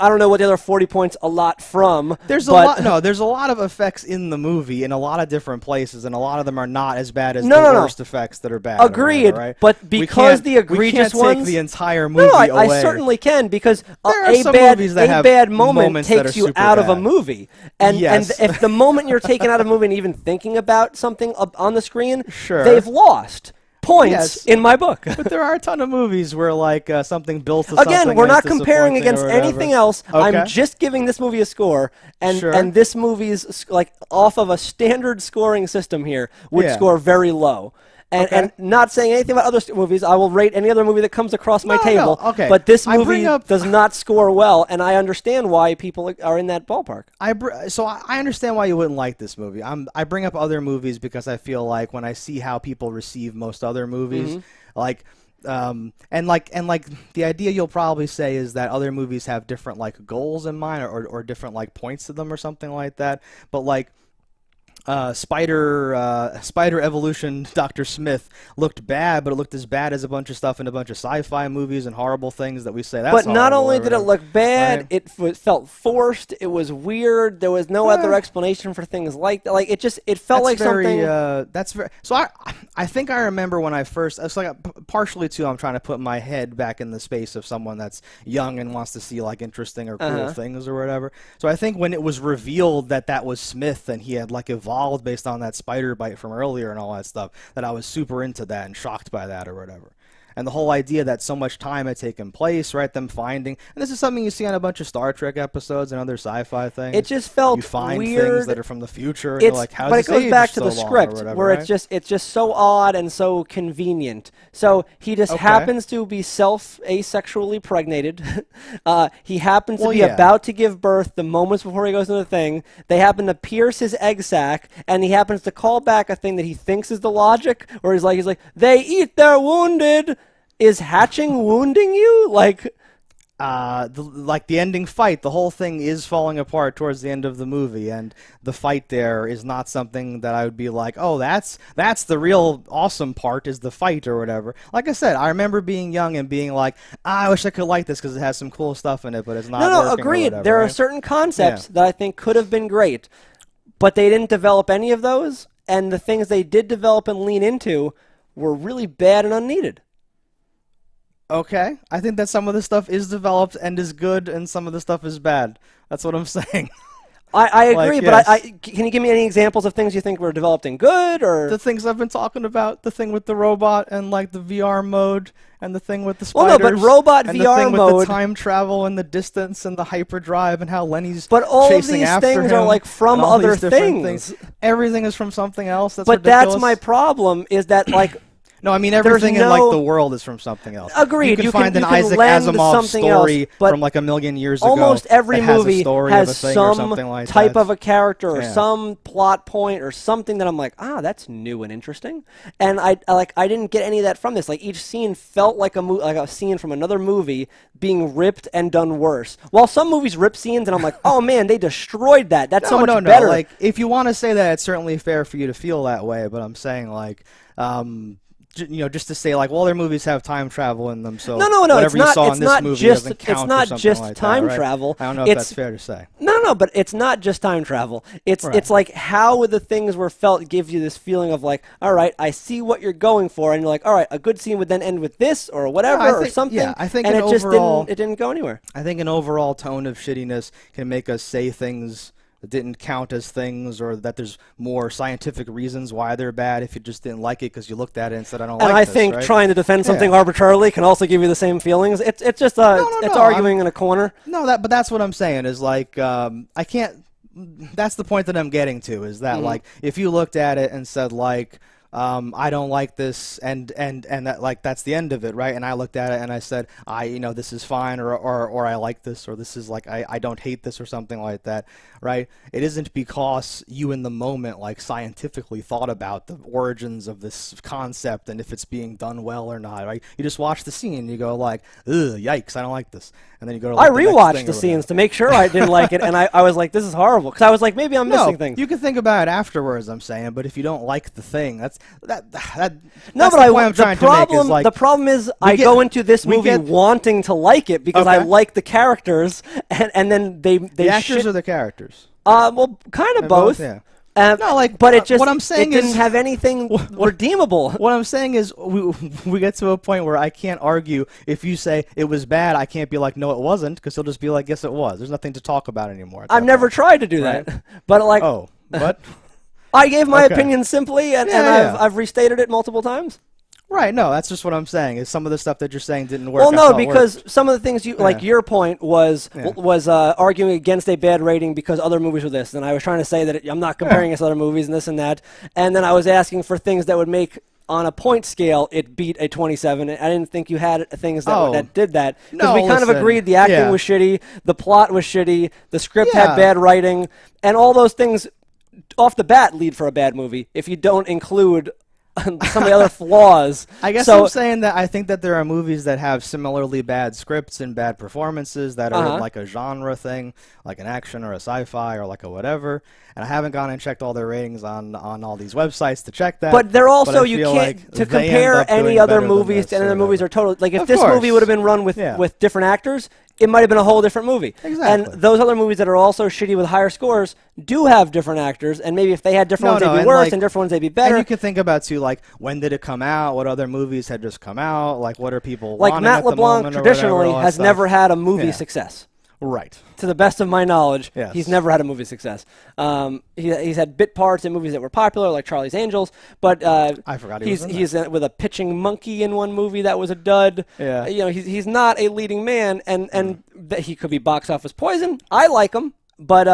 don't know what the other 40 points a lot from. There's a lot of effects in the movie in a lot of different places, and a lot of them are not as bad as the worst effects that are bad. Agreed, whatever, right? But because the egregious we can't take the entire movie away. I certainly can, because a bad moment takes you out of a movie. And if the moment you're taken out of a movie and even thinking about something on the screen, they've lost points in my book. But there are a ton of movies where like something built to something. Again, we're not comparing against anything else. Okay. I'm just giving this movie a score, and this movie's like off of a standard scoring system here would score very low. And not saying anything about other movies, I will rate any other movie that comes across my table. No, okay. But this movie does not score well, and I understand why people are in that ballpark. So I understand why you wouldn't like this movie. I bring up other movies because I feel like when I see how people receive most other movies, and the idea you'll probably say is that other movies have different like goals in mind or different like points to them or something like that. But like Spider Evolution Dr. Smith looked bad, but it looked as bad as a bunch of stuff in a bunch of sci-fi movies and horrible things that we say. That's but not only did it look bad, it felt forced. It was weird. There was no other explanation for things like that. Like it felt like something. That's very. So I think I remember when I first. It's like partially too. I'm trying to put my head back in the space of someone that's young and wants to see like interesting or cool things or whatever. So I think when it was revealed that was Smith and he had like evolved based on that spider bite from earlier and all that stuff, that I was super into that and shocked by that or whatever. And the whole idea that so much time had taken place, right? Them finding, and this is something you see on a bunch of Star Trek episodes and other sci-fi things. It just felt you find weird. Things that are from the future, and you're like, how but does it goes back to so the script, whatever, where right? it's just so odd and so convenient. So he just happens to be asexually pregnated. He happens to be about to give birth the moments before he goes into the thing. They happen to pierce his egg sac, and he happens to call back a thing that he thinks is the logic, where he's like, they eat their wounded. Is hatching wounding you? Like the ending fight, the whole thing is falling apart towards the end of the movie, and the fight there is not something that I would be like, oh, that's the real awesome part, is the fight or whatever. Like I said, I remember being young and being like, I wish I could like this because it has some cool stuff in it, but it's not working. No, agreed. Whatever, there right? are certain concepts that I think could have been great, but they didn't develop any of those, and the things they did develop and lean into were really bad and unneeded. Okay, I think that some of the stuff is developed and is good, and some of the stuff is bad. That's what I'm saying. I agree, but can you give me any examples of things you think were developed and good, or the things I've been talking about? The thing with the robot and like the VR mode, and the thing with the spiders. Well, no, but robot and VR the thing mode, with the time travel and the distance and the hyperdrive and how Lenny's but all chasing of these after things him are like from other things. Everything is from something else. That's but ridiculous. That's my problem. Is that like. No, I mean everything in like the world is from something else. Agreed. You can find an Isaac Asimov story from like a million years ago. Almost every movie has some type of a character or some plot point or something that I'm like, that's new and interesting. And I didn't get any of that from this. Like each scene felt like a scene from another movie being ripped and done worse. While some movies rip scenes and I'm like, oh man, they destroyed that. That's so much better. Like if you want to say that, it's certainly fair for you to feel that way. But I'm saying like. just to say like, well, their movies have time travel in them, so no, whatever it's not, you saw it's in this not movie just, doesn't count it's not or something just like time that, right? travel. I don't know if that's fair to say. No, but it's not just time travel. It's like how the things were felt give you this feeling of like, all right, I see what you're going for, and you're like, all right, a good scene would then end with this or whatever or something. Yeah, I think and it overall, just didn't go anywhere. I think an overall tone of shittiness can make us say things that didn't count as things, or that there's more scientific reasons why they're bad if you just didn't like it because you looked at it and said, I don't like this. And I think trying to defend something arbitrarily can also give you the same feelings. It's just it's arguing in a corner. No, but that's what I'm saying is like I can't. That's the point that I'm getting to, is that like if you looked at it and said like, I don't like this, and that like that's the end of it, right? And I looked at it and I said, this is fine, or I like this, or this is like I don't hate this, or something like that, right? It isn't because you in the moment like scientifically thought about the origins of this concept and if it's being done well or not, right? You just watch the scene and you go like, ugh, yikes, I don't like this, and then you go to like, I rewatched the scenes to make sure I didn't like it, and I was like, this is horrible, because I was like, maybe I'm missing things. You can think about it afterwards, I'm saying, but if you don't like the thing, that's the point I'm trying to make is like, the problem is I go into this movie wanting to like it because I like the characters, and then the actors or the characters. Well, kind of both. Yeah. But it just what I'm saying didn't have anything redeemable. What I'm saying is we get to a point where I can't argue. If you say it was bad, I can't be like, no, it wasn't, because he'll just be like, yes, it was. There's nothing to talk about anymore. I've never tried to do that, but like, but I gave my opinion simply, and I've restated it multiple times. Right, no, that's just what I'm saying. Is some of the stuff that you're saying didn't work. Well, no, because some of the things like your point was arguing against a bad rating because other movies were this, and I was trying to say that I'm not comparing us to other movies and this and that, and then I was asking for things that would make on a point scale it beat a 27. I didn't think you had things that did that, because we kind of agreed the acting was shitty, the plot was shitty, the script had bad writing, and all those things off the bat lead for a bad movie if you don't include some of the other flaws. I guess I'm saying that I think that there are movies that have similarly bad scripts and bad performances that are like a genre thing, like an action or a sci-fi or like a whatever. And I haven't gone and checked all their ratings on all these websites to check that. But they're also, you can't, to compare any other movies to any other movies are totally, like if this movie would have been run with different actors, it might have been a whole different movie. Exactly. And those other movies that are also shitty with higher scores do have different actors, and maybe if they had different ones, they'd be worse, and different ones, they'd be better. And you can think about, too, like, when did it come out? What other movies had just come out? Like, what are people like wanting Matt at the LeBlanc moment traditionally has never had a movie success. Right. To the best of my knowledge, he's never had a movie success. He's had bit parts in movies that were popular, like Charlie's Angels, but I forgot he's with a pitching monkey in one movie that was a dud. Yeah. He's not a leading man, and he could be box office poison. I like him, but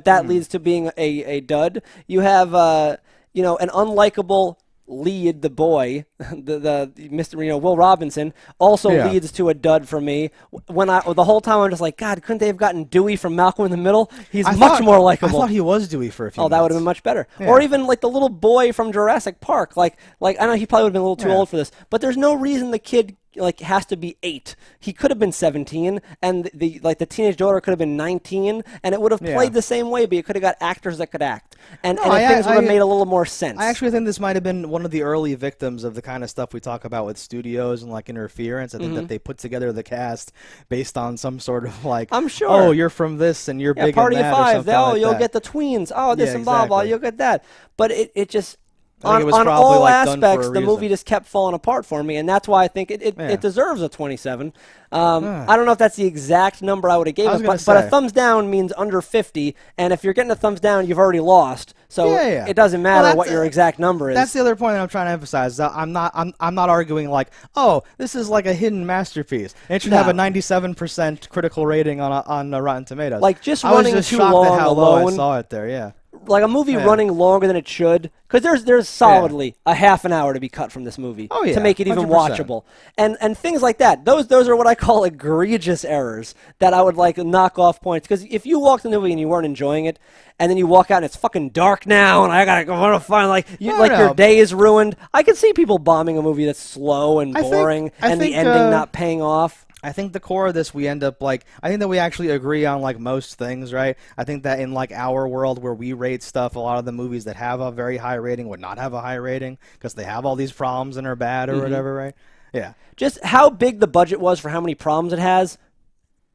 that leads to being a dud. You have an unlikable lead, the boy, the Mr. Will Robinson, also leads to a dud for me. When the whole time I'm just like, God, couldn't they have gotten Dewey from Malcolm in the Middle? He's much more likable. I thought he was Dewey for a few minutes. That would have been much better. Yeah. Or even like the little boy from Jurassic Park. Like I know he probably would have been a little too old for this, but there's no reason the kid has to be 8. He could have been 17, and the teenage daughter could have been 19, and it would have played the same way, but you could have got actors that could act, and things would have made a little more sense. I actually think this might have been one of the early victims of the kind of stuff we talk about with studios and like interference. I think that they put together the cast based on some sort of like, I'm sure, oh, you're from this and you're big Party in that, of 5. or something like you'll that. get the tweens. Oh, this and blah blah. You'll get that. But it just. On on all aspects, the movie just kept falling apart for me, and that's why I think it deserves a 27. I don't know if that's the exact number I would have given it, but a thumbs down means under 50, and if you're getting a thumbs down, you've already lost. So it doesn't matter what your exact number is. That's the other point that I'm trying to emphasize. I'm not arguing like, oh, this is like a hidden masterpiece. It should have a 97% critical rating on Rotten Tomatoes. Like just I was running just too shocked long at how alone. low I saw it there. Yeah. Like a movie running longer than it should, because there's solidly a half an hour to be cut from this movie to make it even 100%. watchable, and things like that. Those are what I call egregious errors that I would like knock off points. Because if you walked in the movie and you weren't enjoying it, and then you walk out and it's fucking dark now, and I gotta go to find your day is ruined. I can see people bombing a movie that's slow and boring, and the ending not paying off. I think the core of this, we end up like, I think that we actually agree on like most things, right? I think that in like our world where we rate stuff, a lot of the movies that have a very high rating would not have a high rating because they have all these problems and are bad or whatever, right? Yeah. Just how big the budget was for how many problems it has,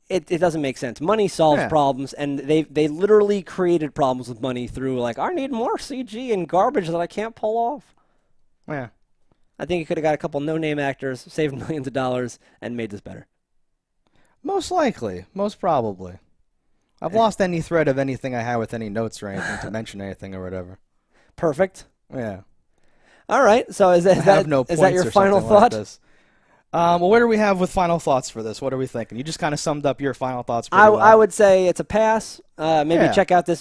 it doesn't make sense. Money solves problems, and they literally created problems with money through like, I need more CG and garbage that I can't pull off. Yeah. I think you could have got a couple no-name actors, saved millions of dollars, and made this better. Most likely. Most probably. I've lost any thread of anything I had with any notes or anything to mention anything or whatever. Perfect. Yeah. All right. So is that your final thought? Like well, what do we have with final thoughts for this? What are we thinking? You just kind of summed up your final thoughts. I would say it's a pass. Maybe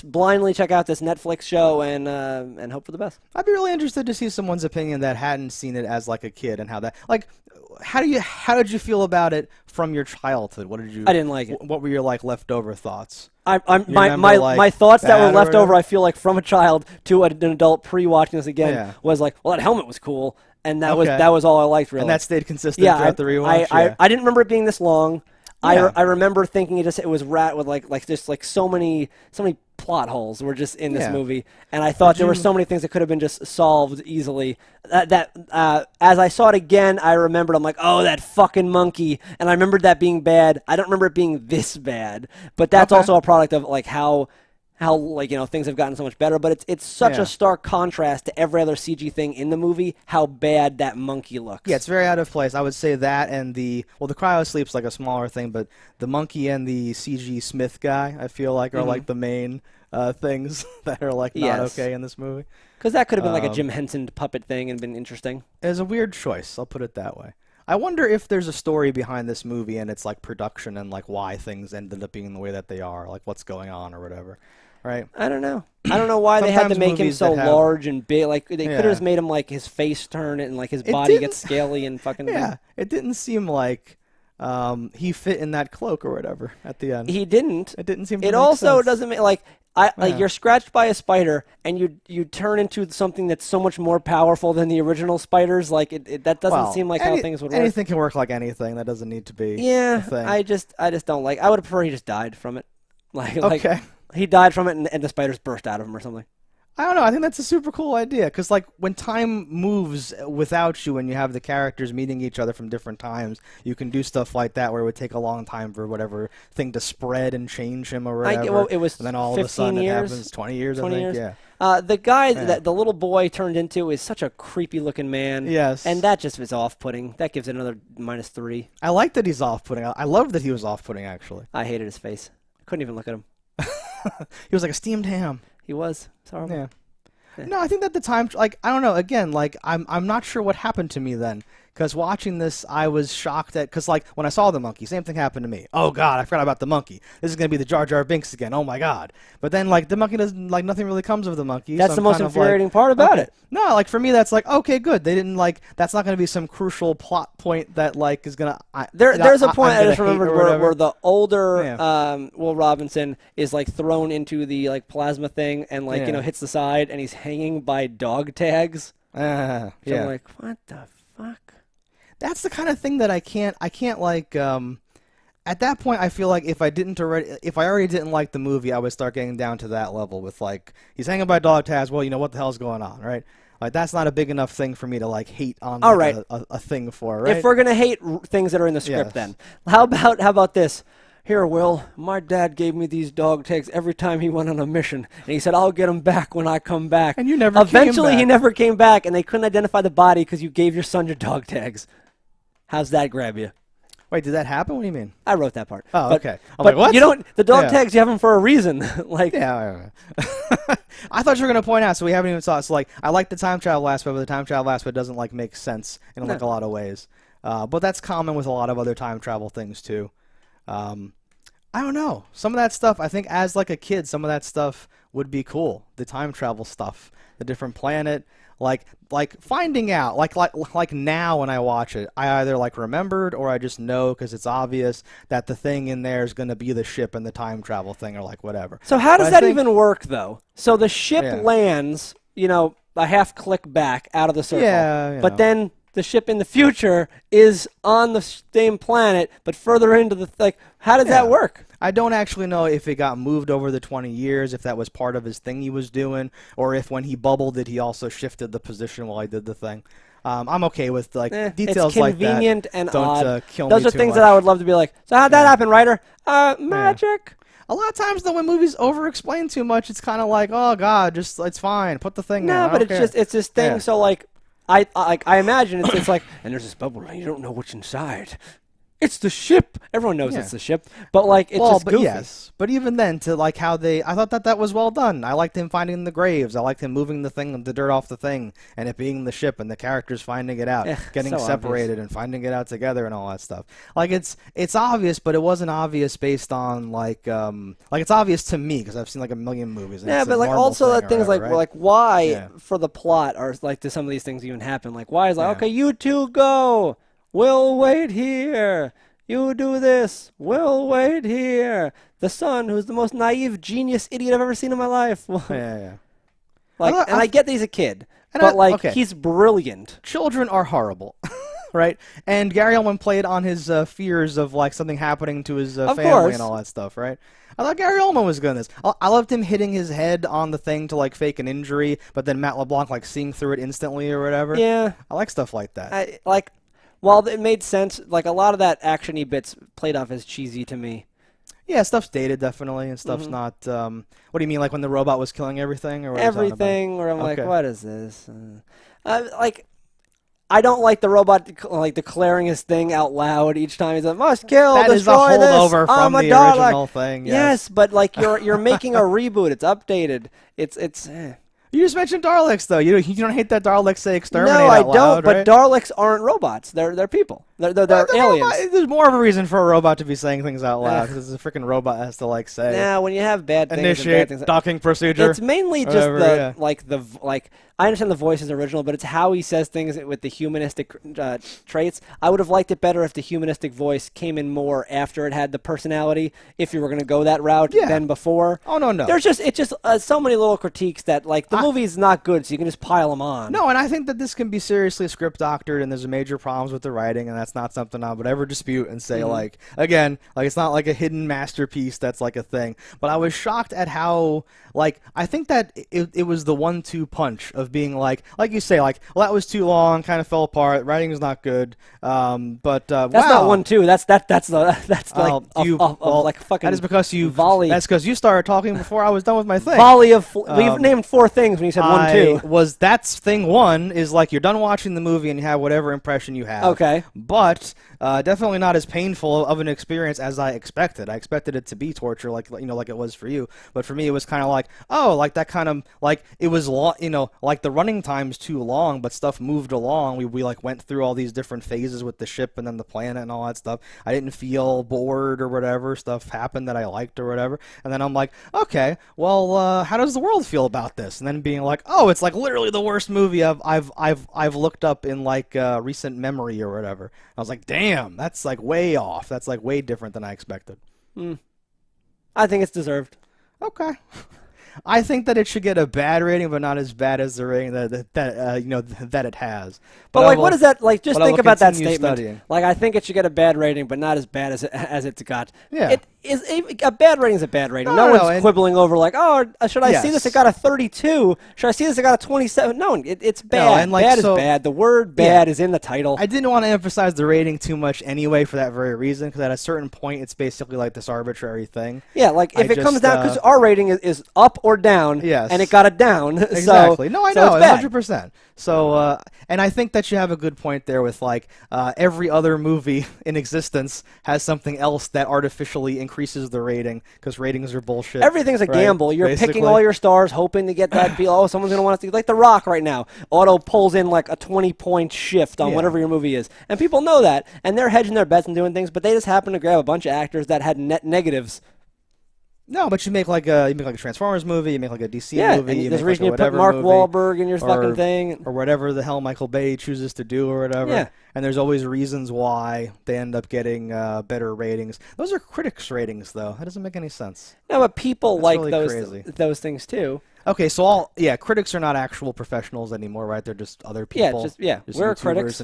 blindly check out this Netflix show and hope for the best. I'd be really interested to see someone's opinion that hadn't seen it as like a kid and how that like. How did you feel about it from your childhood? What did you? I didn't like it. What were your like leftover thoughts? My thoughts that were left over, I feel like from a child to an adult pre-watching this again was like, well, that helmet was cool, and that was all I liked really. And that stayed consistent throughout the rewatch. I didn't remember it being this long. I remember thinking it was rat with like just like so many plot holes were just in this movie, and I thought there were so many things that could have been just solved easily. As I saw it again, I remembered, I'm like, oh, that fucking monkey, and I remembered that being bad. I don't remember it being this bad, but that's also a product of like how like, you know, things have gotten so much better, but it's such a stark contrast to every other CG thing in the movie, how bad that monkey looks. Yeah, it's very out of place. I would say that and the cryo sleep's like a smaller thing, but the monkey and the CG Smith guy, I feel like, are like the main things that are like not okay in this movie. Because that could have been like a Jim Henson puppet thing and been interesting. It was a weird choice, I'll put it that way. I wonder if there's a story behind this movie and it's like production and like why things ended up being the way that they are, like what's going on or whatever. Right. I don't know. I don't know why they had to make him so large and big. Like they could have just made him like his face turn and like his body gets scaly and fucking. Yeah, it didn't seem like he fit in that cloak or whatever at the end. He didn't. It didn't seem. To it make also sense. doesn't make like like you're scratched by a spider and you turn into something that's so much more powerful than the original spiders. Like that doesn't seem like how things would work. Anything can work like anything. That doesn't need to be. Yeah, a thing. I just don't like. I would prefer he just died from it. Okay. He died from it, and the spiders burst out of him or something. I don't know. I think that's a super cool idea because, like, when time moves without you and you have the characters meeting each other from different times, you can do stuff like that where it would take a long time for whatever thing to spread and change him or whatever. It was, and then all of a sudden it happens. 20 years, 20 I think. years. Yeah. The guy that the little boy turned into is such a creepy-looking man. Yes. And that just is off-putting. That gives it another -3. I like that he's off-putting. I love that he was off-putting, actually. I hated his face. Couldn't even look at him. He was like a steamed ham. He was. Sorry. Yeah. No, I think that the time, like, I don't know. Again, like, I'm not sure what happened to me then. Because watching this, I was shocked at, because, like, when I saw the monkey, same thing happened to me. Oh, God, I forgot about the monkey. This is going to be the Jar Jar Binks again. Oh, my God. But then, like, the monkey doesn't, like, nothing really comes of the monkey. That's so the most infuriating part about it. No, like, for me, that's like, okay, good. They didn't, like, that's not going to be some crucial plot point that, like, is going to... There's a point I just remembered where the older Will Robinson is, like, thrown into the, like, plasma thing and, like, you know, hits the side and he's hanging by dog tags. I'm like, what the fuck? That's the kind of thing that I can't like. At that point, I feel like if I already didn't like the movie, I would start getting down to that level with like he's hanging by dog tags. Well, you know what the hell's going on, right? Like that's not a big enough thing for me to like hate on like, a thing for, right? If we're gonna hate things that are in the script, then how about this? Here, Will, my dad gave me these dog tags every time he went on a mission. And he said, I'll get them back when I come back. And you never Eventually, came back. he never came back, and they couldn't identify the body because you gave your son your dog tags. How's that grab you? Wait, did that happen? What do you mean? I wrote that part. Oh, okay. I'm but like, what? You don't. The dog tags, you have them for a reason. Like, yeah. I thought you were going to point out, so we haven't even saw it. So, like, I like the time travel aspect, but the time travel aspect doesn't, like, make sense in, like, a lot of ways. But that's common with a lot of other time travel things, too. I don't know. Some of that stuff, I think as like a kid, some of that stuff would be cool. The time travel stuff, the different planet, like finding out, like now when I watch it, I either like remembered or I just know because it's obvious that the thing in there is going to be the ship and the time travel thing or like whatever. So how does that even work though? So the ship lands, you know, a half click back out of the circle, but then the ship in the future is on the same planet, but further into the like. How does that work? I don't actually know if it got moved over the 20 years, if that was part of his thing he was doing, or if when he bubbled it, he also shifted the position while he did the thing. I'm okay with like details like that. It's convenient and odd. Don't kill Those me are too things much. that I would love to be like. So how'd that happen, writer? Magic. A lot of times, though, when movies over-explain too much, it's kind of like, oh god, just it's fine, put the thing. No, in. but it's this thing. Yeah. So like, I imagine it's like, and there's this bubble, and you don't know what's inside. It's the ship. Everyone knows it's the ship, but like it's just goofy. Yes, but even then, to like how I thought that was well done. I liked him finding the graves. I liked him moving the dirt off the thing, and it being the ship, and the characters finding it out, getting separated, and finding it out together, and all that stuff. Like it's obvious, but it wasn't obvious based on like it's obvious to me because I've seen like a million movies. And yeah, but like also that things whatever, like why for the plot or like do some of these things even happen? Like why is like okay, you two go. We'll wait here. You do this. We'll wait here. The son, who's the most naive, genius idiot I've ever seen in my life. Yeah. Like, I get that he's a kid, but he's brilliant. Children are horrible, right? And Gary Oldman played on his fears of like something happening to his family and all that stuff, right? I thought Gary Oldman was good in this. I loved him hitting his head on the thing to like fake an injury, but then Matt LeBlanc like seeing through it instantly or whatever. Yeah, I like stuff like that. While it made sense, like a lot of that action-y bits played off as cheesy to me. Yeah, stuff's dated definitely, and stuff's not. What do you mean, like when the robot was killing everything, or what everything? Or I'm like, what is this? I don't like the robot like declaring his thing out loud each time. He's like, "Must kill, that destroy is a holdover from the original thing." Yes, but like you're making a reboot. It's updated. It's. You just mentioned Daleks, though. You don't hate that Daleks say exterminate out loud, No, I don't, but Daleks aren't robots. They're people. They're aliens. There's more of a reason for a robot to be saying things out loud, because a freaking robot has to, like, say... Nah, when you have bad things... Initiate docking procedure. It's mainly just I understand the voice is original, but it's how he says things with the humanistic traits. I would have liked it better if the humanistic voice came in more after it had the personality, if you were going to go that route than before. Oh, no. It's just so many little critiques that, like, the movie's not good, so you can just pile them on. No, and I think that this can be seriously script doctored, and there's major problems with the writing, and that's not something I would ever dispute and say, like, again, like, it's not like a hidden masterpiece that's, like, a thing. But I was shocked at how, like, I think that it was the 1-2 punch of being like you say, like, well, that was too long, kind of fell apart, writing is not good, but that's not 1-2. That's like fucking. That is because you volley. That's because you started talking before I was done with my thing. Volley of. We've named 4 things when you said 1-2. That's thing 1 is like you're done watching the movie and you have whatever impression you have. Okay. But definitely not as painful of an experience as I expected. I expected it to be torture, like it was for you. But for me, it was kind of like, that kind of like it was like the running time's too long, but stuff moved along. We like went through all these different phases with the ship and then the planet and all that stuff. I didn't feel bored or whatever. Stuff happened that I liked or whatever. And then I'm like, okay, well, how does the world feel about this? And then being like, oh, it's like literally the worst movie I've looked up in like recent memory or whatever. I was like, damn, that's like way off. That's like way different than I expected. I think it's deserved. Okay. I think that it should get a bad rating, but not as bad as the rating that it has. But like, what is that like? Just think about that statement. Studying. Like, I think it should get a bad rating, but not as bad as it's got. Yeah. A bad rating is a bad rating. No one's quibbling over like, oh, should I see this? It got a 32. Should I see this? It got a 27. No, it's bad. Bad is bad. The word bad is in the title. I didn't want to emphasize the rating too much anyway for that very reason, because at a certain point, it's basically like this arbitrary thing. Yeah, like if it comes down, because our rating is up or down, and it got a down. Exactly. No, I know, 100%. So, and I think that you have a good point there with like every other movie in existence has something else that artificially increases the rating, because ratings are bullshit. Everything's a gamble. You're picking all your stars, hoping to get that feel. Oh, someone's gonna want to see, like The Rock right now. Auto pulls in like a 20-point shift on whatever your movie is, and people know that, and they're hedging their bets and doing things, but they just happen to grab a bunch of actors that had net negatives. No, but you make like a Transformers movie, you make like a DC movie. Yeah, there's a reason you put Mark Wahlberg in your fucking thing, or whatever the hell Michael Bay chooses to do, or whatever. Yeah. And there's always reasons why they end up getting better ratings. Those are critics' ratings, though. That doesn't make any sense. No, but people That's like really those things too. Okay, so critics are not actual professionals anymore, right? They're just other people. Just we're critics.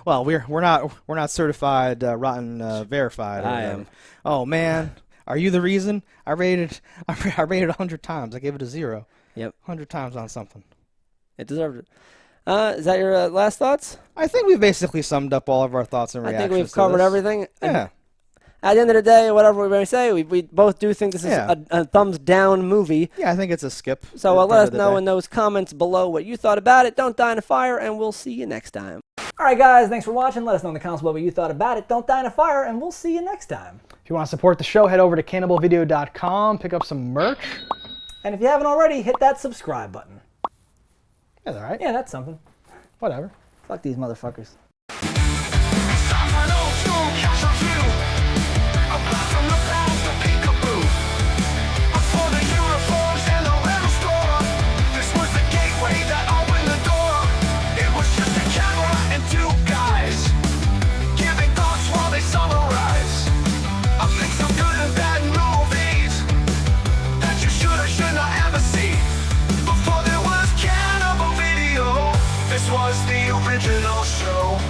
Well, we're not certified rotten verified. I am. Oh man, are you the reason? I rated 100 times. I gave it a 0. Yep. 100 times on something. It deserved it. Is that your last thoughts? I think we've basically summed up all of our thoughts and reactions. I think we've covered everything. Yeah. At the end of the day, whatever we may say, we both do think this is a thumbs down movie. Yeah, I think it's a skip. So let us know in those comments below what you thought about it. Don't die in a fire, and we'll see you next time. Alright guys, thanks for watching. Let us know in the comments below what you thought about it. Don't die in a fire, and we'll see you next time. If you want to support the show, head over to cannibalvideo.com, pick up some merch. And if you haven't already, hit that subscribe button. That's alright. Yeah, that's something. Whatever. Fuck these motherfuckers.